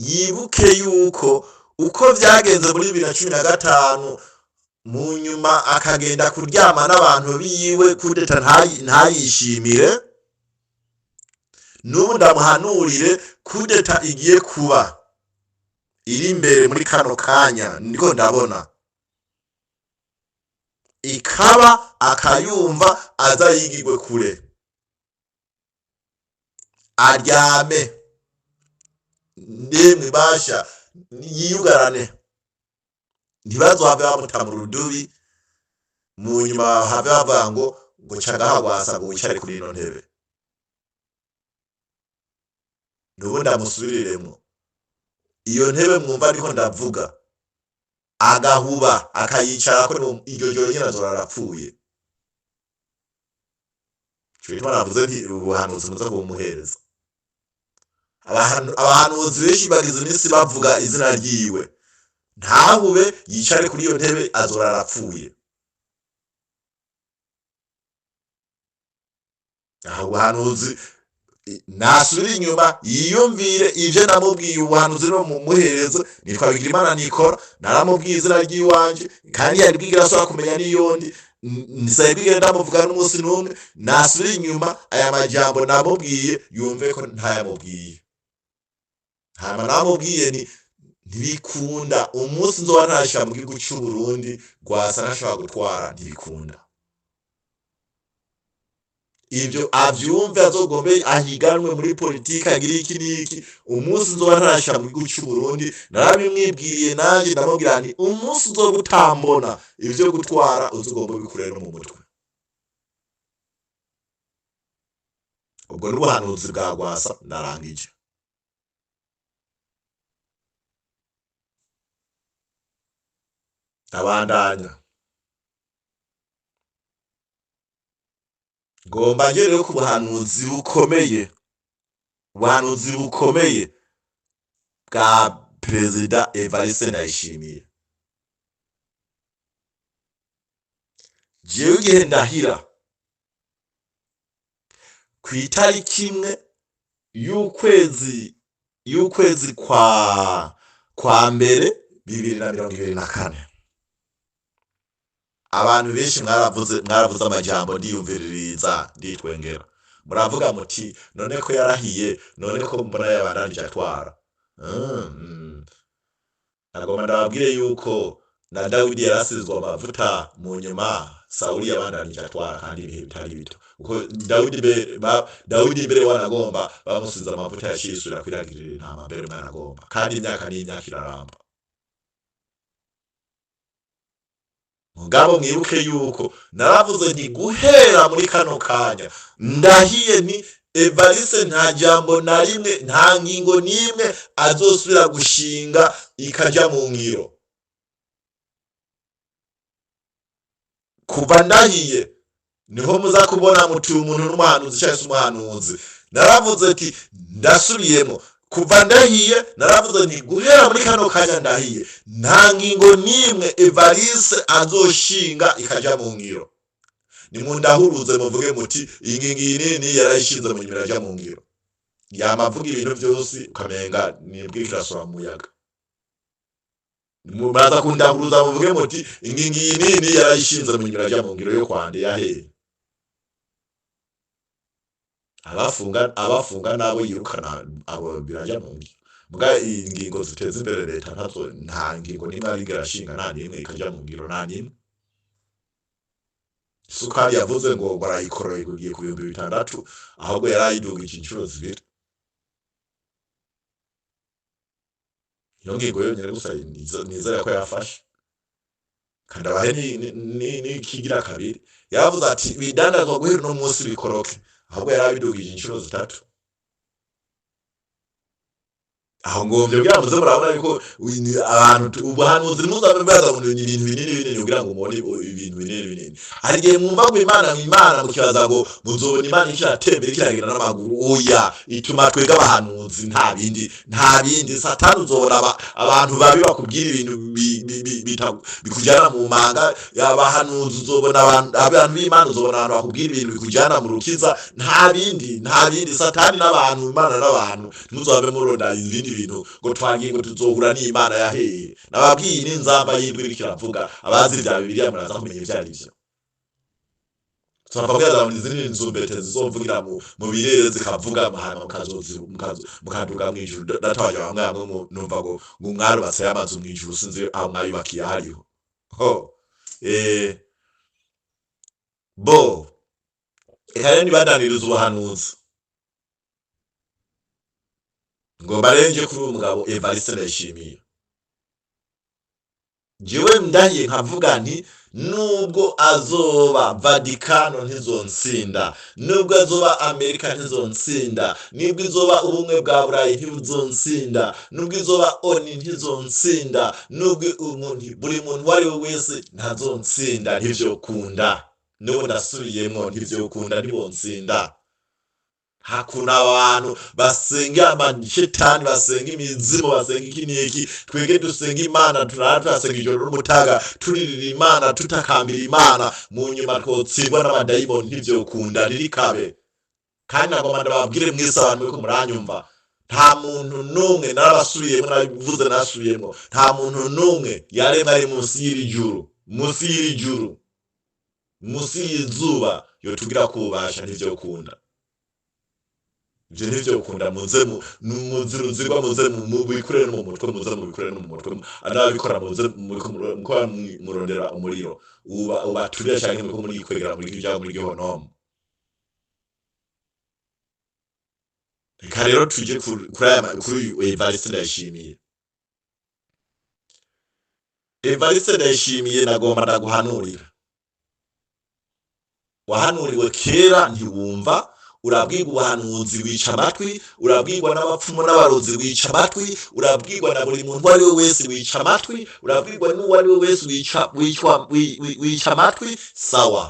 Speaker 1: Yibuke yuko uko vyagenze muri 2015 mu nyuma akagenda kuryama n'abantu biwe, kudeta ntayishimire. N'ubu ndamuhanurire, kudeta igiye kuba iri imbere muri kano kanya, niko ndabona ikaba akayumva, aza yigirwe kure, aryame ndemwe basha yiyugarane, ntibazohave bamuta mu rudubi. Mu nyuma have bavuga ngo cagaha Rwasa ngo wicare kuri ino ntebe. N'ubu ndamusubiriremwo, iyo ntebe mwumva ariko ndavuga, agahuba akayicara ko iryo joro nyine azora arapfuye. Cyo navuze nti ubuhanuzi muza kumuhereza. Abahanuzi benshi bagize iminsi bavuga izina ryiwe, ntahube yicare kuri iyo ntebe azora arapfuye. Aho ubuhanuzi nasubira inyuma yiyumvire ivyo namubwiye. Ubuhanuzi no mumuhereza nitwa Bigirimana Nikora, naramubwiye izina ry'iwanje, kandi yari bwigira asora kumenya niyondi, nisabigenda ndamuvuga n'umunsi n'umwe. Nasubira inyuma aya majambo namubwiye yumve ko ntayamubwiye. Hama namubwiye ntibikunda umunsi nzoba ntasha mu gihugu cy'u Burundi Rwasa ntashobora gutwara, ntibikunda. Ivyo avyumve, azogombe ahiganwe muri politiki, agira iki n'iki. Umunsi nzoba ntasha mu gihugu cy'u Burundi, narabimwibwiriye nanjye ndamubwira nti umunsi uzoba utambona, ivyo gutwara uzogomba bikurera no mu mutwe. ubwo n'ubuhanuzi bwa Rwasa narangije. Abandanya ngomba ngere rero ku buhanuzi bukomeye bwa Perezida Evariste Ndayishimiye. Jewe igihe ndahira ku itariki imwe y'ukwezi kwa mbere 2024, abantu benshi mwaravuze amajambo ndiyumviririza nditwengera, muravuga muti none ko yarahiye, none ko mbona yabandanije atwara. Nagomba ndababwire yuko na Dawidi yarasizwe amavuta, mu nyuma Sawuli yabandanije atwara kandi ibihe bitari bito, kuko Dawidi mbere wanagomba bamusize amavuta yashisura kwiragirira intama mbere mwanagomba, kandi imyaka n'imyaka iraramba. Mugabo mwibuke yuko naravuze nti guhera muri kano kanya ndahiye ni Evariste nta jambo na rimwe, nta ngingo n'imwe azosubira gushinga ikaja mu ngiro. Kuva ndahiye niho muza kubona muti umuntu n'umuhanuzi cyangwa se umuhanuzi. Naravuze ati ndasubiyemo, kuva ndahiye naravuze nti guhera muri kano kanya ndahiye nta ngingo n'imwe Evariste azoshinga ikaja mu ngiro. Nimundahuruze muvuge muti ingingo nini yarayishinze mu nyuma yaja mu ngiro. Yamavuga ibintu byose ukamenga nibwikira sura muyaga. Mubaza kundahuruza muvuge muti ingingo nini yarayishinze mu nyuma yaja mu ngiro yo kwande yahe. Abafunga nabo yirukana abo biraja mu ngiro. Muga ingingo ziteza imbere leta nta ngingo nimwe ari garashinga, nta nimwe ikaja mu ngiro, nta nimwe. Sukari yavuze ngo barayikoreye kugiye ku 600, ahubwo yarayidugije inshuro 2. Iyo ngingo yonyine gusa nizera ko yafashe. Kandi abahe ni kigira kabiri yavuze ati bidandazwa guhera no munsi bikoroke, ahubwo yarabidugije inshuro 3. Aho ngomvye bwa muze murabona yuko abantu ubuhanuzi muzabe baza mu ibintu binini kugira ngo mubone ibintu binini. Hari gihe mwumva ngo Imana mukibaza ngo muzobona Imana ikiratembera ikiragira n'amaguru. Oya, ituma twega abahanuzi nta bindi. Satani uzobona abantu babi bakubwira ibintu bikujyana mu manga. Abahanuzi uzobona abantu b'Imana, uzobona abantu bakubwira ibintu bikujyana mu rukiza. Nta bindi. Satani n'abantu, Imana n'abantu, muzabe muronda ibindi bintu ngo twangiye ngo tuzohura n'Imana yaheye. Nababwiye n'inzamba y'indwi kiravuga, abazi bya Bibiliya muraza kumenya ivyari byo. Turavuga ngo izindi nzumbete zizomvugira mu birere zikavuga amahana mukaduga mu ijuru. Datawaje bamwe numva ngo umwari basaya amazu mu ijuru, sinzi aho mwayubakiye hariho. Ekare nibadaniriza ubuhanuzi ngo barenje kuri umugabo Evariste Ndayishimiye. Jewe ndahiye nkavuga nti nubwo azoba Vatikano ntizonsinda, nubwo azoba Amerika ntizonsinda, nubwo izoba ubumwe bwa Burayi ntibuzonsinda, nubwo izoba ONU ntizonsinda, nubwo buri muntu wari we wese ntazonsinda, ntivyokunda. Nubu ndasubiyemwo, ntivyokunda, ntibonsinda. Hakuna abantu basenga amashetani, basenga imizimu, basenga iki. Twege dusenga Imana, turasenga ijoro n'umutaga, turirira Imana, tutakambira Imana. Mu nyuma twotsindwa n'abadayimoni, ntivyokunda, ntirikabe. Kandi nagomba ndababwire mwese abantu ko muranyumva, nta muntu numwe, narabasubiyemo, nabivuze nasubiyemo, nta muntu numwe yaremwe ari munsi y'ijuru, munsi y'izuba yotugira kubasha. Ntivyokunda. Je ntivyokunda. Muze muziruzirwa, muze mubikorere mu mutwe, anabikora muze murondera umuriro ubaturira cyane muko muri kwegera muri kijya muri gihonomo. Reka rero tuje kuri Evariste Ndayishimiye. Evariste Ndayishimiye nagomba ndaguhanurira. Wahanuriwe kera ntiwumva, urabwirwa ubuhanuzi wica amatwi, urabwirwa n'abapfumu n'abarozi wica amatwi, urabwirwa na buri muntu uwo ari we wese wica amatwi, urabwirwa n'uwo ari we wese wica amatwi. Sawa,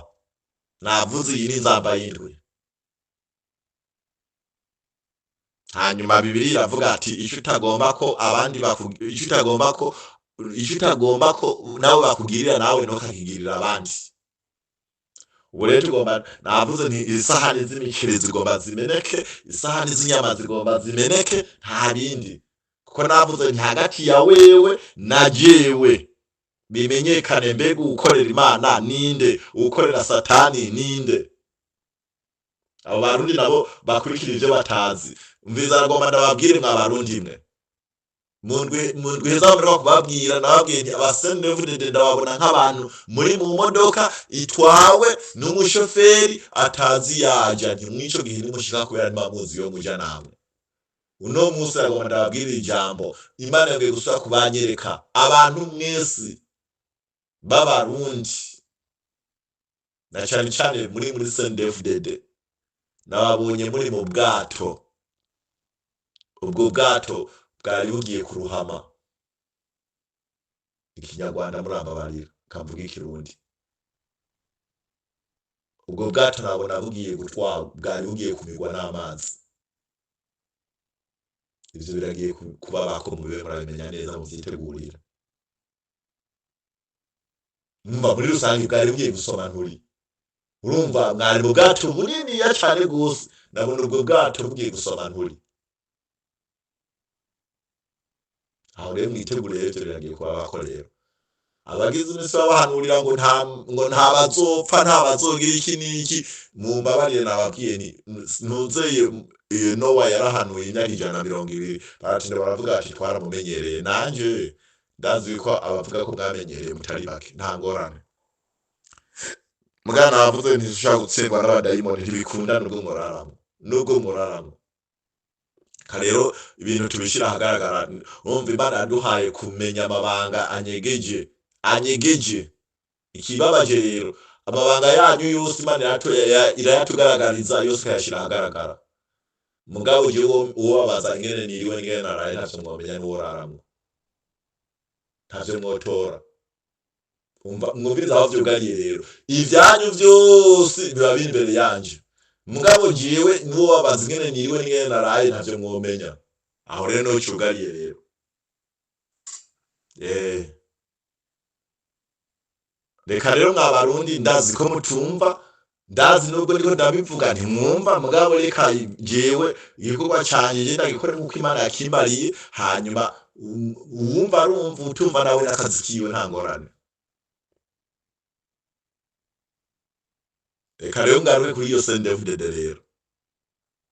Speaker 1: navuze iyi ni inzamba y'indwi. Hanyuma Bibiliya iravuga ati icyo utagomba ko abandi icyo utagomba ko nabo bakugirira nawe ntukakigirira abandi. Ubu rero tugomba, navuze nti isahani z'imiceri zigomba zimeneke, isahani z'inyama zigomba zimeneke, nta bindi. Kuko navuze nti hagati ya wewe na jewe bimenyekane mbega ugukorera Imana ninde, ugukorera Satani ninde. Abo barundi nabo bakurikira ivyo batazi. Mviza agomba ndababwire mwa barundi mwe, mundwi heza murimo kubabwira, nababwiye nti abasendevudede ndababona nk'abantu muri mu modoka itwawe n'umushoferi atazi yaja, nti mwico gihe nimushika kubera ntibamuzi yo muja namwe. Uno munsi agomba ndababwira ijambo Imana yagiye gusubira kubanyereka abantu mwese b'abarundi, na cane cane muri sendevudede nababonye muri mu bwato. Ubwo bwato bwari bugiye kuruhama. Ikinyarwanda murambabarira kamvuga ikirundi. Ubwo bwato nabona bugiye gutwara, bwari bugiye kumirwa n'amazi. Ivyo biragiye kubabako mube murabimenya neza muvyitegurira. Muri rusange bwari bugiye gusoma nturi. Urumva mwari mu bwato buniniya cane gose, nabona ubwo bwato bugiye gusoma nturi. Aho rero mwiteguriye ivyo biragiye kubabako rero. Abagize imisi babahanurira ngo nta bazopfa, nta bazogira iki n'iki, mumbabarire nababwiye nti ntuzeye Nowa yarahanuye imyaka 120, baratinda baravuga ati twaramumenyereye. Nanje ndazi ko abavuga ko mwamenyereye mutari bake, nta ngorane. Mugana navuze nti ushaka gutsindwa n'abadayimoni ntibikunda nubwo muraramo. Karero ibintu tubishira ahagaragara. Urumva Imana yaduhaye kumenya amabanga anyegeje. Ikibabaje rero, amabanga yanyu yose Imana irayatugaragariza yose yashira ahagaragara. Mugabo je uwabaza ingene niriwe ngene naraye ntavyo mwomenya n'uworaramo, ntavyo mwotora. Mwumviriza aho vyugariye rero, ivyanyu vyose biba biri imbere yanje. Mugabo jewe nuwo wabaza ingene niriwe ngene naraye ntavyo mwomenya. Aho rero no cyugariye rero. Reka rero mwa barundi, ndazi ko mutumva, ndazi nubwo ndiko ndabivuga ntimwumva, mugabo reka jewe igikorwa canje je ndagikore nkuko Imana yakimbariye, hanyuma uwumva arumva, utumva nawe n'akazi kiwe nta ngorane. Reka rero ngaruke kuri iyo sendevudede rero.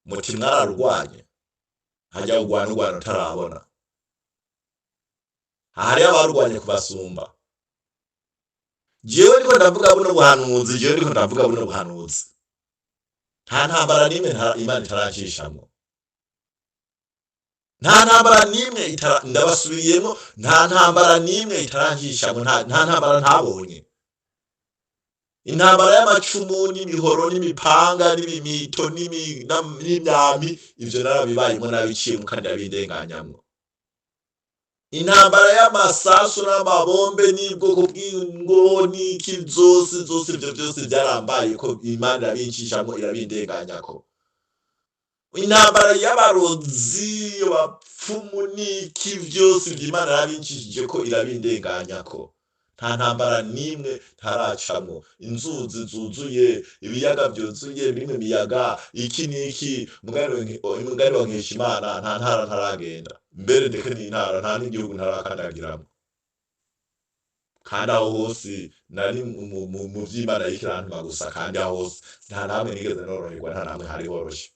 Speaker 1: Muti mwararwanye, hajya urwana utarabona. Hariyo abarwanye kubasumba. Jewe ndiko ndavuga buno buhanuzi, nta ntambara nimwe Imana itarancishamwo. Nta ntambara nimwe ndabasubiriyemo, nta ntambara nimwe itarancishamwo, nta ntambara ntabonye. Intambara y'amacumu n'imihoro n'imipanga n'ibimito n'imyami, ivyo narabibayemo nabiciyemo kandi abindenganyamwo. Intambara y'amasasu n'amabombe n'ubwoko bw'ingo n'iki zose ivyo vyose byarambaye ko Imana irabincishamwo irabindenganyako. Intambara y'abarozi, abapfumu n'iki vyose Imana irabinshishije ko irabindenganyako. Nta ntambara nimwe ntaracamwo. Inzuzi zuzuye, ibiyaga byuzuye, bimwe miyaga iki niki, mugari wa Nkeshimana nta ntara ntaragenda. Mbere ndeke n'intara nta n'igihugu ntarakandagiramo. Kandi aho hose nari mu vy'Imana y'ikirantuma gusa, kandi aho hose nta namwe nigeze noroherwa, nta namwe hari horoshe.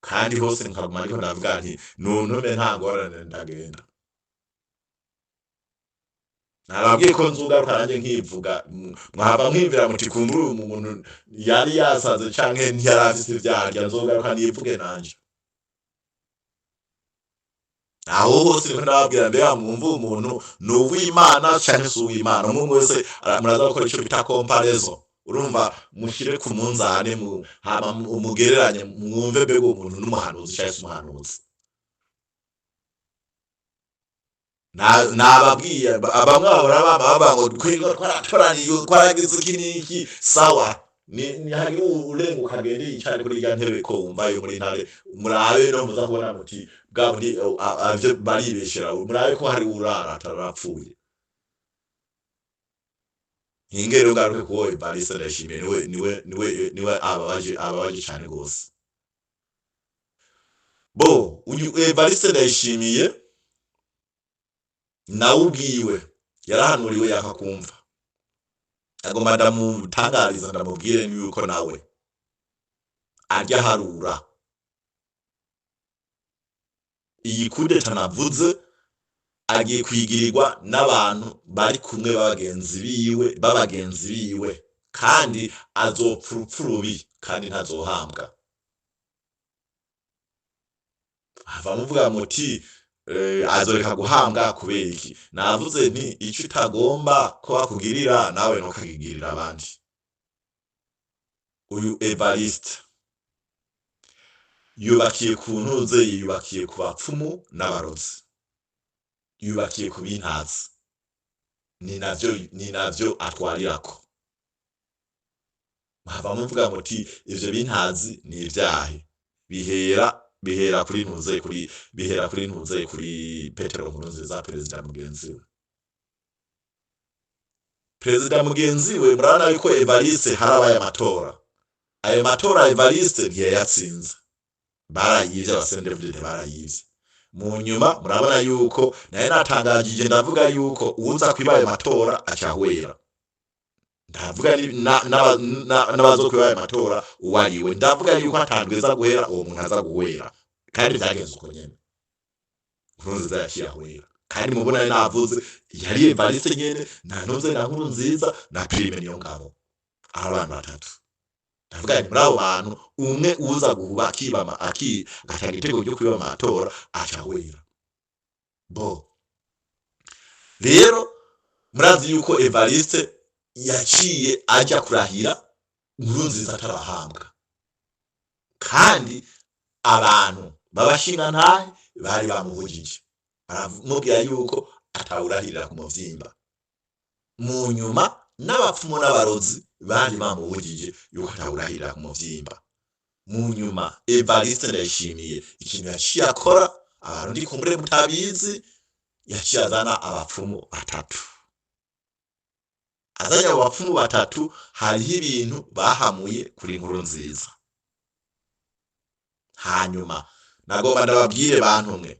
Speaker 1: Kandi hose nkaguma ariko ndavuga nti nuntume nta ngorane ndagenda. Narabwiye ko nzugaruka nanjye nkivuga, mwahava mwimvira muti kumbura umuntu yari yasaze canke ntiyari afise ivyarya, nzogaruka nivuge nanje. Aho hose rero ndababwira mbega mwumva umuntu n'uw'Imana canke si uw'Imana. Umuntu wese muraza gukora ico bita comparaison. urumva mushire ku munzane hama umugereranye mwumve mbega umuntu n'umuhanuzi cyangwa se umuhanuzi. Nababwiye bamwe bahora baba ngo twaragize iki n'iki sawa, hari urenga ukagenda yicare kuri rya ntebe ko wumva yo muri ntare, murabe no muza kubona muti bwa muri avyo baribeshera, murabe ko hari urara atarapfuye. Ingero ngaruke kuwo Evariste Ndayishimiye niwe ababaje cyane gose. Bo uyu Evariste Ndayishimiye nawe ubwiwe yarahanuriwe yakakumva, agomba ndamutangariza ndamubwire yuko nawe arya harura iyi kudeta navuze agiye kwigirirwa n'abantu bari kumwe b'abagenzi biwe kandi azopfa urupfu rubi kandi ntazohambwa. hava muvuga muti azoreka guhambwa kubera iki? Navuze nti icyo utagomba ko bakugirira nawe ntukagirira abandi. Uyu Evariste yubakiye ku ntuze, yubakiye ku bapfumu n'abarozi, yubakiye ku bintazi, ni navyo atwarirako. hava muvuga muti ivyo bintazi ni ivyahe? bihera kuri ntuze kuri Petero Nkurunziza, perezida mugenzi we. Murabona yuko Evariste harabaye amatora, ayo matora Evariste ntiyayatsinze, barayivye, abasendevide barayivye. Mu nyuma murabona yuko naye natangajije ndavuga yuko uza kwiba ayo matora acahwera, ndavuga n'abazokwiba ayo matora uwariwe, ndavuga yuko atandwiza guhera uwo muntu aza guhwera, kandi byagenze uko nyene. Nkurunziza yaciye ahwera, kandi mubona navuze yari Evariste nyene na ntuze na Nkurunziza na Prime Niyongabo, abantu batatu. Ndavuga nti muri abo bantu umwe uza guhuba akibama agatanga igitego cyo kwiba amatora acahwera. Bo rero murazi yuko Evariste yaciye ajya kurahira Nkurunziza atarahambwa, kandi abantu babashinga ntahe bari bamuhugije, baramubwira yuko atawurahirira ku muvyimba. Mu nyuma n'abapfumu n'abarozi bari bamuhugije yuko atawurahirira ku muvyimba. Mu nyuma Evariste Ndayishimiye ikintu yaciye akora, abantu ndi kumbure mutabizi, yaciye azana abapfumu batatu. Azanye abo bapfumu batatu, hariho ibintu bahamuye kuri Nkurunziza. Hanyuma nagomba ndababwire bantu mwe,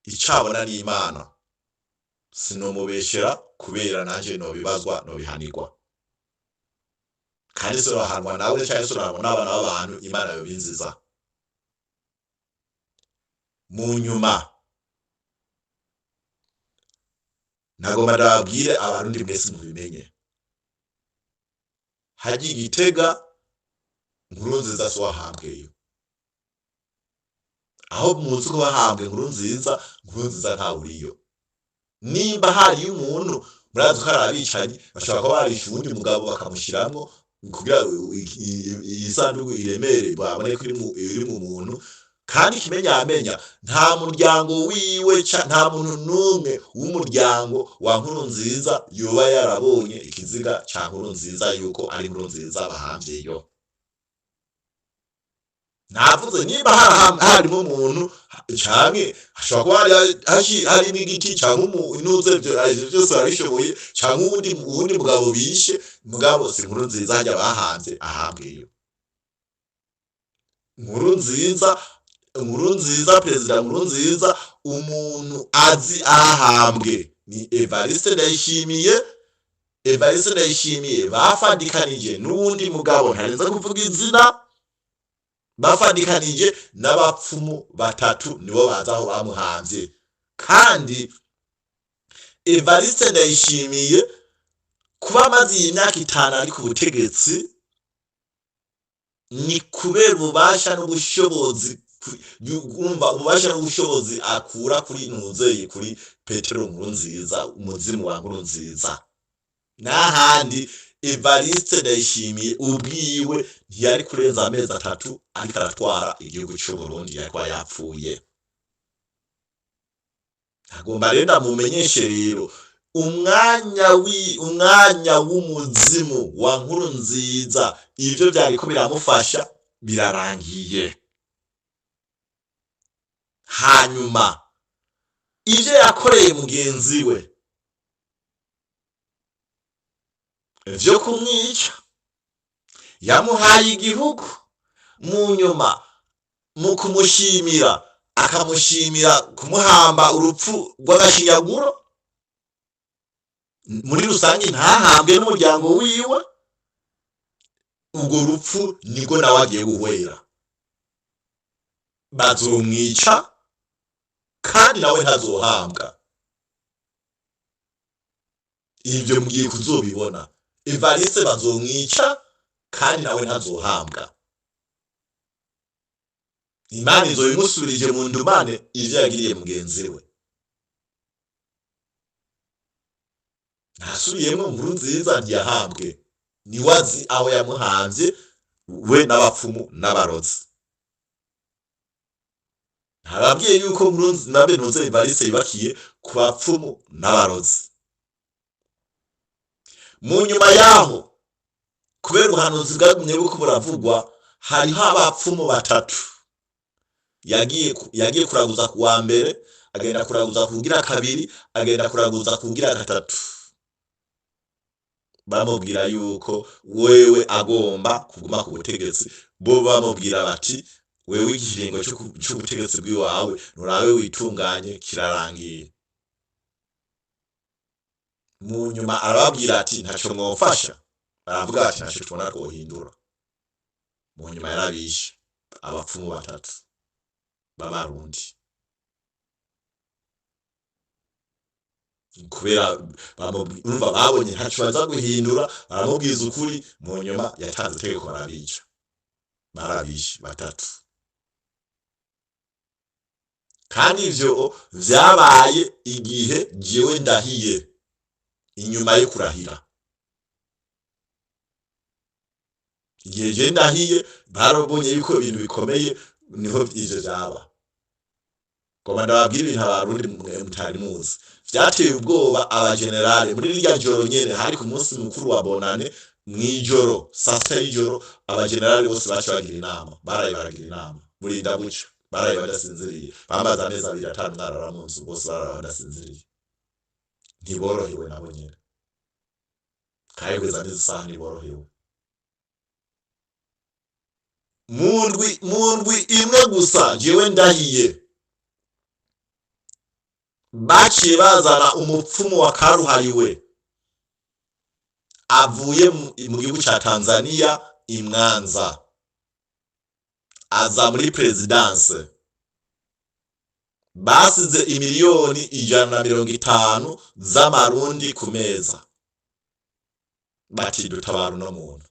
Speaker 1: icabona n'Imana sinomubeshera, kubera nanje nobibazwa nobihanirwa, kandi sorahanwa nawe cyangwa sorahanwa n'abana b'abantu Imana yobinziza. Mu nyuma nagomba ndababwire abarundi mwese mubimenye, haji Gitega Nkurunziza so wahambweyo, aho muzi ko bahambwe Nkurunziza ntawuriyo. Nimba hari umuntu murazi ko arabicanyi bashaka ko barisha uwundi mugabo bakamushiramwo kugira isanduku iremere babone ko iri mu muntu, kandi kimenyamenya nta muryango wiwe nta muntu numwe w'umuryango wa Nkurunziza yoba yarabonye ikiziga ca Nkurunziza yuko ari Nkurunziza bahambyeyo. Navuze nimba harimo umuntu canke hashobora kuba harimo igiti canke inuze byose arabishoboye, canke uwundi mugabo bishe, mugabo si Nkurunziza hajya bahanze ahambweyo. Nkurunziza perezida Nkurunziza umuntu azi ahambwe ni Evariste Ndayishimiye bafadikanije n'uwundi mugabo ntarenza kuvuga izina, bafadikanije n'abapfumu batatu nibo bazaho bamuhamvye. Kandi Evariste Ndayishimiye kuba amaze imyaka 5 ari ku butegetsi ni kubera ububasha n'ubushobozi, ububasha n'ubushobozi akura kuri ntuzeye kuri Petero Nkurunziza, umuzimu wa Nkurunziza. N'ahandi Evariste Ndayishimiye ubwiwe ntiyari kurenza amezi 3 ariko aratwara igihugu cy'u Burundi yakwa yapfuye. Agomba renda mumenyeshe rero umwanya w'umuzimu wa Nkurunziza ivyo byariko biramufasha birarangiye. Hanyuma ivyo yakoreye mugenzi we vyo kumwica, yamuhaye igihugu, mu nyuma mu kumushimira akamushimira kumuhamba urupfu rw'agashinyaguro, muri rusange ntahambwe n'umuryango wiwe. Ubwo rupfu niko nawe agiye guhwera, bazomwica kandi nawe ntazohambwa. Ivyo mugiye kuzobibona, Evariste bazomwica kandi nawe ntazohambwa. Imana izobimusubirije mu ndumane ivyo yagiriye mugenzi we. Ntasubiyemo Nkurunziza ntiyahambwe, niwazi aho yamuhamvye we n'abapfumu n'abarozi. Ntababwiye yuko Nkurunziza Benonze Evariste yibakiye ku bapfumu n'abarozi. Mu nyuma yaho kubera ubuhanuzi bwagumye buko buravugwa, hariho abapfumu 3 yagiye kuraguza ku wa mbere, agenda kuraguza kugira kabiri, agenda kuraguza kugira gatatu. Bamubwira yuko wewe agomba kuguma ku butegetsi, bo bamubwira bati wewe ikiringo cy'ubutegetsi bw'iwawe nurawe witunganye kirarangiye. Mu nyuma arababwira ati ntaco mwofasha, baravuga ati ntaco tubona twohindura. Mu nyuma yarabishe abapfumu 3 b'abarundi, kubera bamubwira babonye ntaco baza guhindura, baramubwiza ukuri. Mu nyuma yatanze itegeko barabica, barabishe 3. Kandi ivyo vyabaye igihe jewe ndahiye inyuma yo kurahira. Igihe je ndahiye barabonye yuko ibintu bikomeye, niho ivyo vyaba. Komanda babwira ibintu abarundi mutari muzi, vyateye ubwoba abagenerale. Muri rya joro nyene hari ku munsi mukuru wa Bonane, mwijoro saa 6 y'ijoro abagenerale bose bacu bagira inama, baragira inama muri ndabuca, badasinziriye, bamaze amezi 2 5 ngarara mu nzu, bose badasinziriye, ntiborohewe nabo nyene, kandi kweza neza isaha ntiborohewe. Mundwi imwe gusa jewe ndahiye, baciye bazana umupfumu wa karuhariwe avuye mu gihugu ca Tanzania imwanza, aza muri presidence. Basize imiliyoni 150 z'amarundi ku meza, bati dutabara no muntu,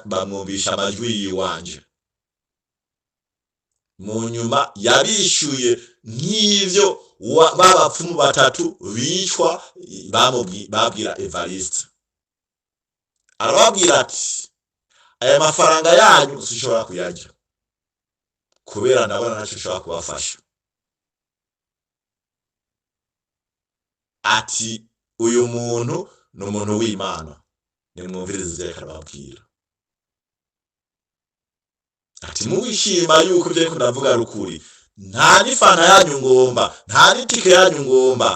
Speaker 1: bamwumvisha amajwi yiwanje. Mu nyuma yabishuye nk'ivyo babapfumu 3 bicwa babwira Evariste. Arababwira ati aya mafaranga yanyu sishobora kuyarya, kubera ndabona naco ushobora kubafasha. Ati uyu muntu ni umuntu w'Imana, nimwumvirize ivyo yakababwira. Ati muwishima yuko ivyo ndavuga rukuri, nta n'ifana yanyu ngomba, nta n'itike yanyu ngomba,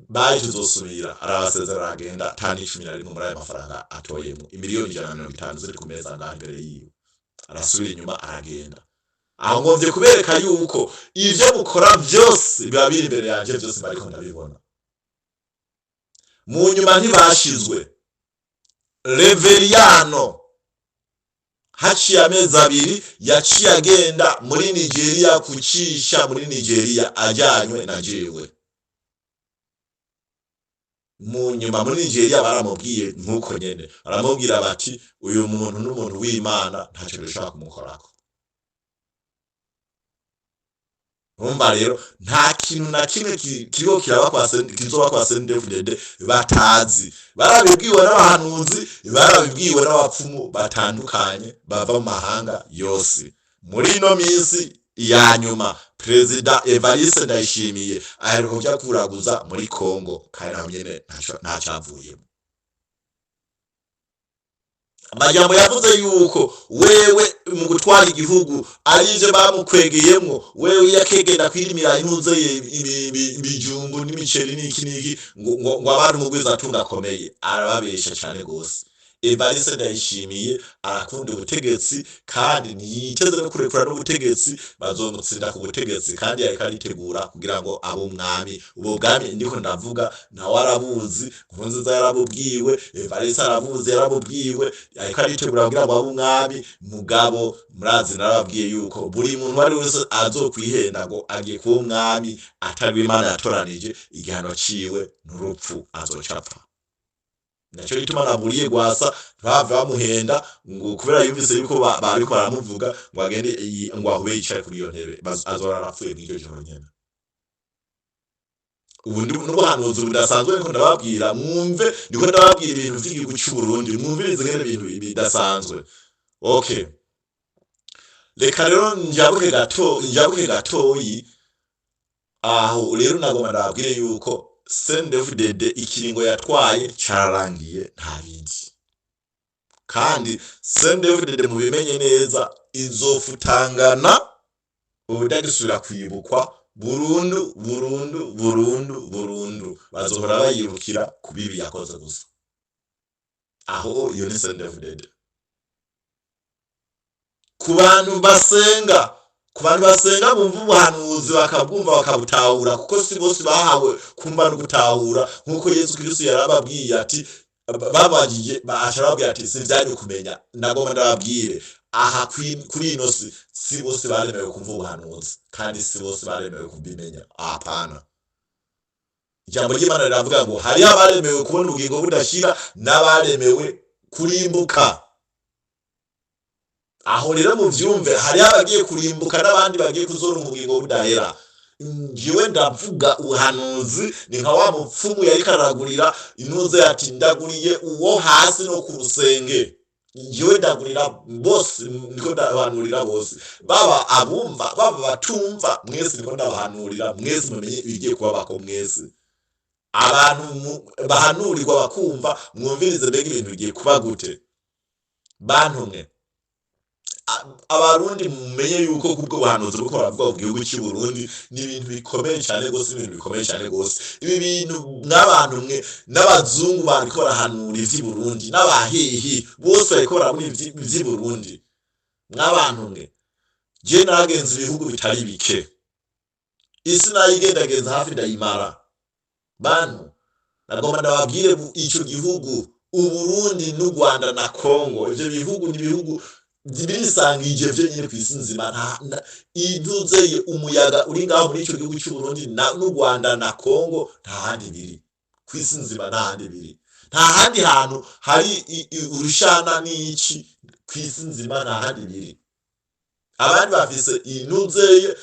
Speaker 1: baje tuzosubira. Arabasezera agenda, tani 11 muri aya mafaranga atoyemo imiliyoni 150 ziri ku meza ngaho imbere yiwe. Arasubira inyuma aragenda. Aho ngomvye kubereka yuko ivyo mukora vyose biba biri imbere yanje, vyose bariko ndabibona. Mu nyuma ntibashizwe Reveriano, haciye amezi 2 yaciye agenda muri Nigeria kucisha muri Nigeria ajanywe na jewe. Mu nyuma muri Nigeria baramubwiye nkuko nyene, baramubwira bati uyu muntu n'umuntu w'Imana ntaco dushaka kumukorako. urumva rero nta kintu na kimwe kigo kiraba kwa kizoba kwa CNDD-FDD batazi, barabibwiwe n'abahanuzi, barabibwiwe n'abapfumu batandukanye bava mu mahanga yose. Muri ino minsi ya nyuma Perezida Evariste Ndayishimiye aheruka kujya kuraguza muri Kongo, kandi naho nyene nta cyavuyemo. Amajambo yavuze yuko wewe mu gutwara igihugu arije bamukwegeyemo, wewe yakegenda kwirimira intuze ibijumbu n'imiceri n'iki ngo abantu mugwiza atunga akomeye, arababesha cyane gose. Evariste Ndayishimiye arakunda ubutegetsi kandi ntiyiteze no kurekura n'ubutegetsi, bazomutsinda ku butegetsi kandi yariko aritegura kugira ngo abe umwami. Ubu bwami ndiko ndavuga nawe arabuzi, Nkurunziza yarabubwiwe, Evariste arabuzi yarabubwiwe, yariko aritegura kugira ngo abe umwami. Mugabo murazi narababwiye yuko buri muntu wari wese azokwihenda ngo agiye kuba umwami atari Imana yatoranije, igihano ciwe n'urupfu, azocapfa. Nacho gituma naburiye Gwasa bava bamuhenda ngo kubera yumvise yuko bariko baramuvuga ngo agende ngo ahube yicaye kuri iyo ntebe, azora arapfuye mw'iryo joro nyene. Ubu n'ubuhanuzi budasanzwe niko ndababwira, mwumve ndiko ndababwira ibintu vy'igihugu cy'u Burundi, mwumvirize ngene ibintu bidasanzwe. Okay, reka rero njabuke gatoyi aho rero nagomba ndababwire yuko CNDD-FDD ikiringo yatwaye cararangiye nta bindi, kandi CNDD-FDD mubimenye neza izofutangana ubudagisubira kwibukwa burundu. Bazohora bayirukira ku bibi yakoze gusa. Aho iyo ni CNDD-FDD. Ku bantu basenga bumva ubuhanuzi bakabwumva bakabutahura, kuko si bose bahawe kumva no gutahura, nkuko Yesu Kristo yarababwiye ati babagiye basharabwiye ati sivyanyu kumenya. Nagomba ndababwire aha kuri ino si bose baremewe kumva ubuhanuzi, kandi si bose baremewe kubimenya. Apana, ijambo ry'Imana riravuga ngo hari abaremewe kubona ubugingo budashira n'abaremewe kurimbuka. Aho rero muvyumve, hari abagiye kurimbuka n'abandi bagiye kuzora ubugingo budahera. Njiwe ndavuga ubuhanuzi ni nka wa mupfumu yari karagurira intuze ati ndaguriye uwo hasi no ku rusenge. Njiwe ndagurira bose, niko ndabahanurira bose, baba abumva baba batumva, mwese niko ndabahanurira, mwese mumenye ibigiye kubabako. Mwese abantu bahanurirwa bakumva, mwumvirize mbega ibintu bigiye kuba gute. Bantumwe abarundi mumenye yuko kubwo buhanuzi bwo baravuga ku gihugu cy'u Burundi ni ibintu bikomeye cyane gose, ibintu bikomeye cyane gose. Ibi bintu n'abantu mwe n'abazungu bariko barahanura ivy'i Burundi, n'abahihi bose bariko barabona ivy'i Burundi. N'abantu mwe je naragenze ibihugu bitari bike, isi nayigendagenza hafi ndayimara. Bantu nagomba ndababwire ico gihugu u Burundi n'u Rwanda na Kongo, ivyo bihugu ni bihugu birisangije vyo nyine kwisi nzima. Intuzeye umuyaga uri ngaho muri ico gihugu cy'u Burundi n'u Rwanda na Kongo nta handi biri kwisi nzima, nta handi biri, nta handi hantu hari urushana n'iki kwisi nzima, nta handi biri. Abandi bafise intuzeye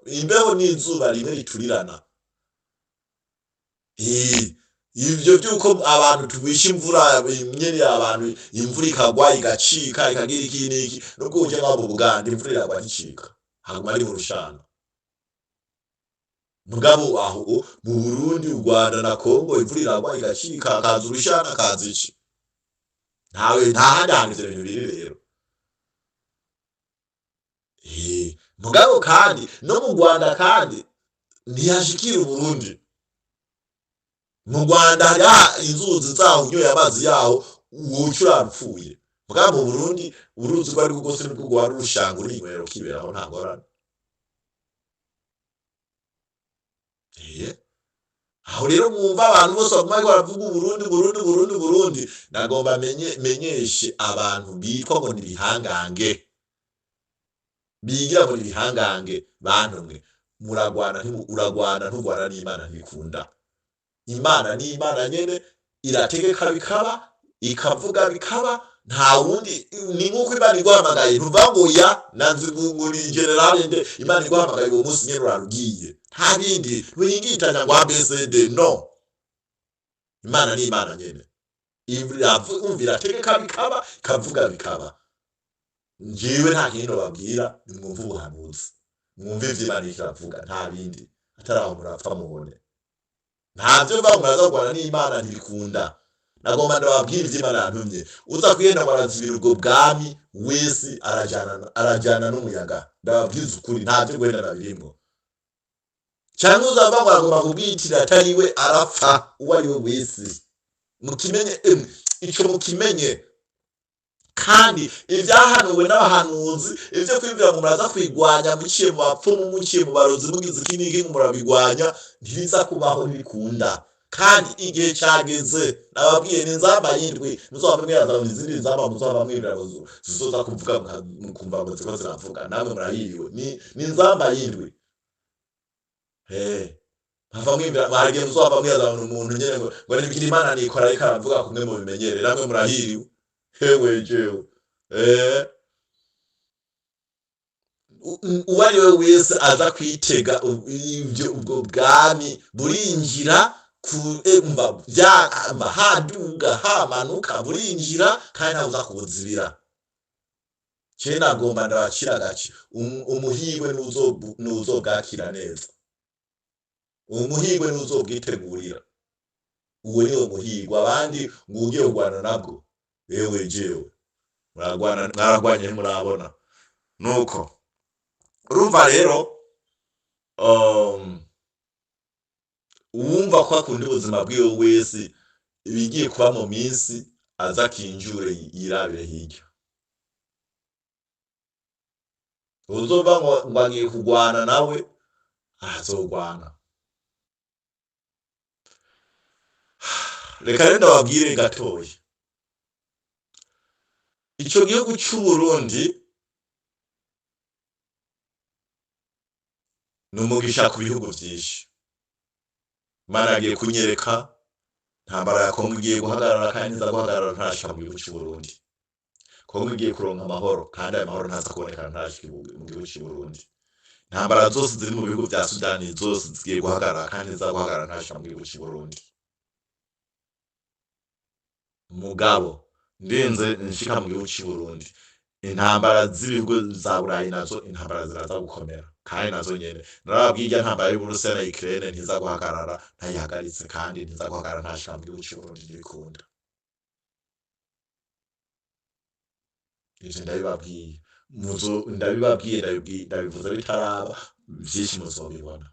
Speaker 1: imbeho n'izuba rimwe riturirana. Ivyo byuko abantu tubisha imvura nyene, abantu imvura ikagwa igacika ikagira iki n'iki, nubwo uje ngabo Buganda imvura iragwa icika haguma ari urushana. Mugabo aho mu Burundi, u Rwanda na Kongo imvura iragwa igacika, kaza urushana kaza iki, nta handi hantu ivyo bintu biri rero. Mugabo kandi no mu Rwanda kandi ntiyashikira u Burundi. Mu Rwanda hari inzuzi zaho unyoye amazi yaho ucura rupfuye. Mugabo mu Burundi uruzi rwari rwose nibwo rwari rushanga urinywera ukiberaho nta ngorane. Aho rero mwumva abantu bose baguma baravuga Burundi, nagomba menyeshe abantu bitwa ngo nibihangange, bigira ngo nibihangange. Bantu mwe uragwana ntugwana n'Imana ntibikunda. Imana ni Imana nyene, irategeka bikaba, ikavuga bikaba, nta wundi ni nk'uko imana iguhamagaye ntuvuga ngo ya nanze uri generale nde imana iguhamagaye uwo munsi nyine urarugiye nta bindi ntuyingitanya ngo abcd no imana ni imana nyine umvira tegeka bikaba ikavuga bikaba njyewe nta kintu babwira nimwumva ubuhanuzi mwumve ivy'imana iravuga nta bindi atari aho murapfa mubone ntavyo muraza kurwana n'imana ntibikunda nagomba ndababwira ivy'imana yantumye uza kwiyenda barazibira ubwo bwami wese arajana n'umuyaga ndababwiza ukuri ntavyo guhendana birimwo cyangwa uzava ngo agomba kubwitira atari we arapfa uwo ari we wese mukimenye ico mukimenye kandi ibyahanuwe n'abahanuzi ivyo kwibwira ngo muraza kwigwanya muciye mu bapfumu muciye mu barozi mugize ikinigi murabigwanya ntibiza kubaho ntibikunda kandi igihe cyageze nababwiye n'inzamba yindwi muzova mwiyaza izindi nzamba muzova mwibwira ngo zizoza kuvuga mukumva ngo ziko ziravuga namwe murahiriwe ni nzamba yindwi hava mwibwira bahagiye muzova mwiyaza umuntu nyene ngo nibikira imana nikora ariko aravuga kumwe mu bimenyere namwe murahiriwe hewe jewe uwari we wese aza kwitega ubwo bwami burinjira byamba haduga hamanuka burinjira kandi ntabuza kubuzibira cyane nagomba ndabakira gace umuhigwe n'uzobwakira neza umuhigwe n'uzobwitegurira uwo niwe muhigwa abandi ngo ugiye kurwana nabwo ewe jewe mwaragwanye ntimurabona nuko urumva rero uwumva ko akunda ubuzima bwiwe wese ibigiye kuba mu minsi aza kinjure yirabire hirya uzova ngo agiye kurwana nawe azogwana reka rero ndababwire gatoya ico gihugu c'Uburundi numugisha ku bihugu vyinshi Imana agiye kunyereka ntambara ya Kongo igiye guhagarara kandi iza guhagarara ntasha mu gihugu c'Uburundi Kongo igiye kuronka amahoro kandi ayo mahoro ntaza kuboneka ntasha mu gihugu c'Uburundi ntambara zose ziri mu bihugu vya Sudani zose zigiye guhagarara kandi iza guhagarara ntasha mu gihugu c'Uburundi mugabo ndenze nshika mu gihugu c'Uburundi intambara z'ibihugu za Burayi nazo intambara ziraza gukomera kandi nazo nyene narababwiye ntambara y'Uburusiya na Ukraine ntiza guhagarara ntayihagaritse kandi ntiza guhagarara ntasha mu gihugu c'Uburundi ntibikunda ivyo ndabibabwiye ndabivuze bitaraba vyinshi muzobibona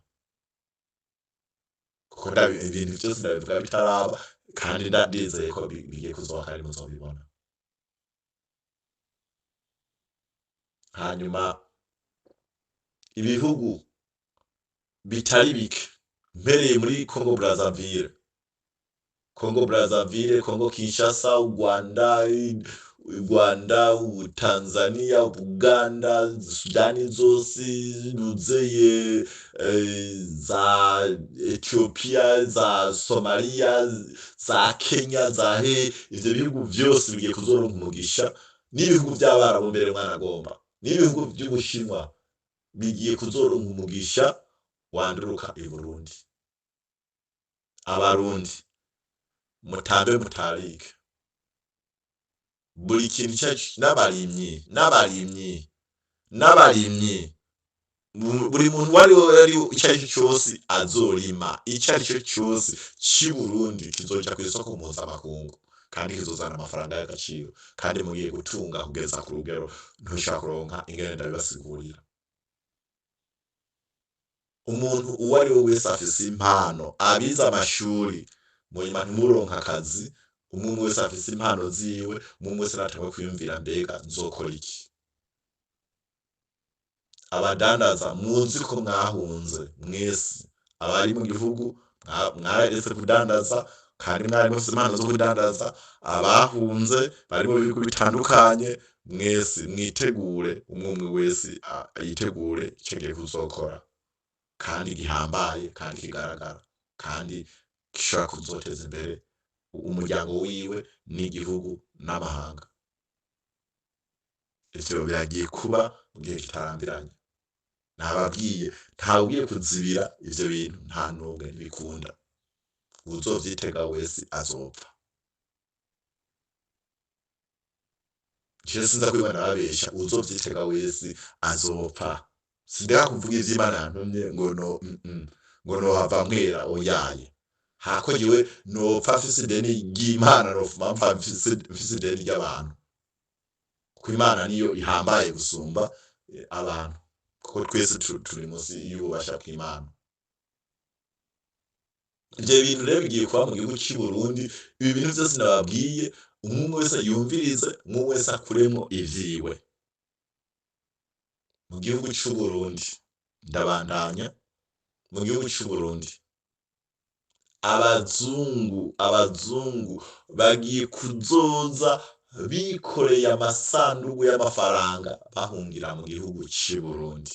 Speaker 1: kuko ibintu vyose ndabivuga bitaraba kandi ndizeye ko bigiye kuzoba kandi muzobibona hanyuma ibihugu bitari bike mbereye muri Congo Brazzaville Congo Kinshasa Rwanda Tanzania Uganda Sudani zose nuzeye za Ethiopia za Somalia za Kenya za ivyo bihugu vyose bigiye kuzoronka umugisha n'ibihugu by'abarabu mbere mwana agomba n'ibihugu by'Ubushinwa bigiye kuzoronka umugisha wanduruka i Burundi abarundi mutambe mutarike buri kintu cyacu n'abarimyi buri muntu wari icyo cyose azorima icyo cyose ci Burundi kizoja ku isoko mpuzamakungu kandi kizozana amafaranga y'agaciro kandi mugiye gutunga kugeza ku rugero ntushaka kuronka ingene ndabibasigurira umuntu uwo ari we wese afise impano abiza amashuri munyuma ntimuronka akazi umwe wese afise impano ziwe umwe wese natangwe kwiyumvira mbega nzokora iki abadandaza muzi ko mwahunze mwese abari mu gihugu mwararetse kudandaza kandi mwari mufise impano zo kudandaza abahunze bari mu bihugu bitandukanye mwese mwitegure umwe wese yitegure icyo agiye kuzokora kandi gihambaye kandi kigaragara kandi gishobora kuzoteza imbere umuryango wiwe n'igihugu n'amahanga ivyo biragiye kuba mu gihe kitarambiranye. Nababwiye ntawe ugiye kuzibira ivyo bintu, nta n'umwe ntibikunda. Uwuzovyitega wese azopfa. Je sinza kwiba narabesha, uwuzovyitega wese azopfa. Sindeka kuvuga ivy'Imana yantumye ngo nohava mpwera oyaye. Hako jewe nopfa mfise ideni ry'Imana, nofuma mpfa mfise ideni ry'abantu. Kuko Imana niyo ihambaye gusumba abantu. Kuko twese turi munsi y'ububasha bw'Imana. Ivyo bintu rero bigiye kuba mu gihugu c'i Burundi, ibi bintu vyose nababwiye, umwe wese yumvirize, umwe wese akuremwo ivyiwe. Mu gihugu c'u Burundi, ndabandanya, mu gihugu c'u Burundi, abazungu bagiye kuzoza bikoreye amasandugu y'amafaranga bahungira mu gihugu c'i Burundi.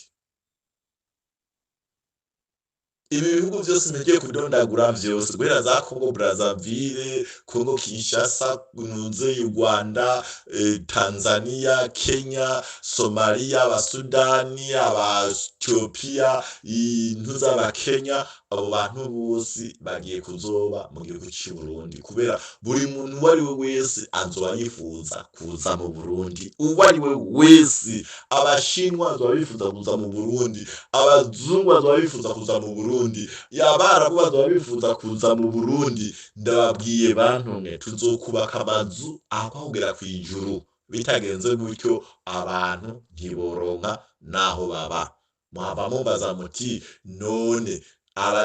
Speaker 1: Ibi bihugu vyose mpejeje kudondagura vyose, guhera za Congo Brazzaville, Congo Kinshasa, u Rwanda, Tanzania, Kenya, Somalia, Abasudani, Aba-Ethiopia, intuza Abakenya, abo bantu bose bagiye kuzoba mu gihugu c'i Burundi, kubera buri muntu uwo ari we wese azoba yifuza kuza mu Burundi. Uwo ari we wese, Abashinwa bazoba bifuza kuza mu Burundi, abazungu bazoba bifuza kuza mu Burundi, abarabu bazoba bifuza kuza mu Burundi. Ndababwiye bantumwe, tuzokubaka amazu aho kugera kw'ijuru. Bitagenze gutyo abantu ntiboronka naho baba. Muhava mumbaza muti none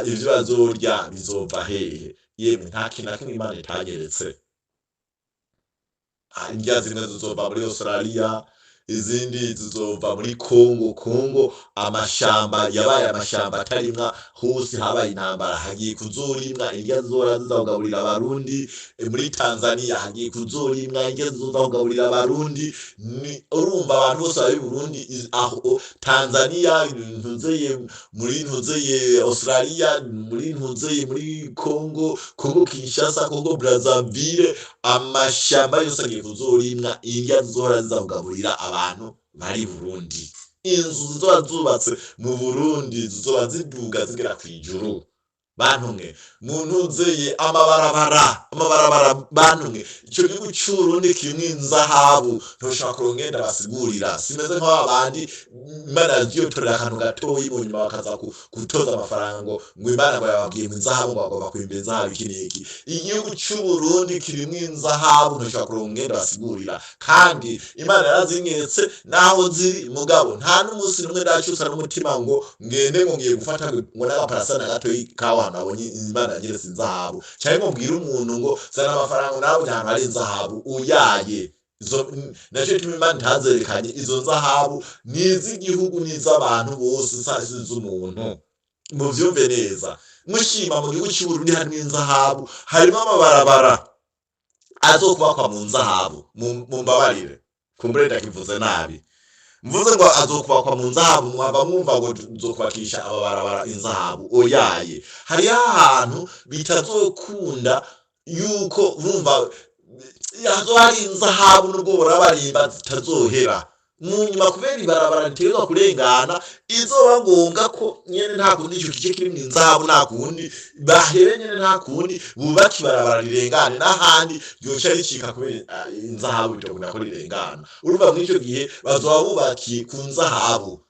Speaker 1: ivyo bazorya bizova hehe? Yemwe nta kintu na kimwe Imana itageretse. Indya zimwe zizova muri Australia, izindi zizova muri Congo. Amashamba yabaye amashamba atarimwa, hose habaye intambara, hagiye kuzorimwa indya zizoza kugaburira Abarundi. Muri Tanzania hagiye kuzorimwa indya zizoza kugaburira Abarundi. Urumva abantu bose bari Burundi, aho Tanzania, muri Australia, muri Congo Kinshasa, Congo Brazzaville, amashamba yose agiye kuzorimwa indya zizohora ziza kugaburira abantu bari Burundi. Inzu zizoba zubatse mu Burundi zizoba ziduga zigera kw'ijuru. Bantumwe, amabarabara bantumwe, ico gihugu c'u Burundi kirimwo inzahabu ntoshobora kurongera basigurira. Simeze nk'aba bandi Imana yagiyotorera akantu gatoyi mu nyuma bakaza gutoza amafaranga ngo Imana ngo yababwiye mu inzahabu ngo bagomba kwimba inzahabu iki n'iki. Igihugu c'u Burundi kirimwo inzahabu ntoshobora kurongera basigurira, kandi Imana yarazinyeretse naho ziri. Mugabo nta n'umunsi n'umwe ndacusa n'umutima ngo ngende ngo ngiye gufata ngo n'agaparasana gatoyi kawa nabonye Imana yanyeretse inzahabu, cyane ngo mbwira umuntu ngo zana amafaranga nawe ahantu hari inzahabu uyaye. Naco gituma Imana ntazerekanye izo nzahabu n'iz'igihugu n'iz'abantu bose, si iz'umuntu. Muvyumve neza. Mushima mu gihugu c'u Burundi harimwo inzahabu, harimwo amabarabara azokubakwa mu nzahabu. Mumbabarire kumbure ndakivuze nabi, mvuze ngo azokubakwa mu nzahabu, mwaba mwumva ngo nzokubakisha ababarabara inzahabu oyaye. Hariho ahantu bitazokunda yuko urumva hazoba hari inzahabu n'ubwo borabarimba zitazohera. Mu nyuma kubera ibarabara ritegerezwa kurengana, izoba ngombwa ko nyene nta kundi ico gice kirimwo inzahabu, nta kundi bahebe nyene, nta kundi bubaka ibarabara rirengane, n'ahandi ryoca ricika kubera inzahabu bitokunda ko rirengana. Urumva mw'ico gihe bazoba bubakiye ku nzahabu,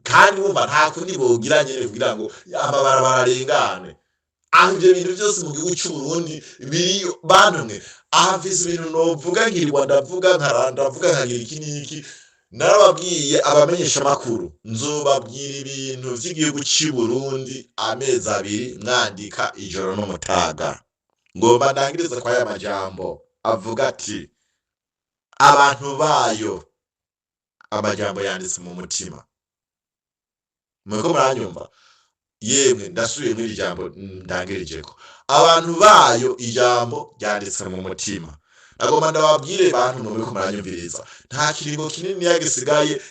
Speaker 1: kandi wumva nta kundi bogira nyene kugira ngo amabarabara arengane. Aho ivyo bintu vyose mu gihugu c'u Burundi biri. Bantumwe, aha mfise ibintu novuga nkirirwa ndavuga nkagira iki n'iki. Narababwiye abamenyesha amakuru, nzobabwira ibintu vy'igihugu c'i Burundi amezi 2 mwandika ijoro n'umutaga. Ngomba ndangirize kwa aya majambo avuga ati abantu bayo, amajambo yanditse mu mutima. Muriko muranyumva? Yemwe ndasubiye muri ijambo ndangirijeko. Abantu bayo ijambo ryanditse mu mutima. Nagomba ndababwire bantu muriko muranyumviriza, nta kiringo kinini yagisigaye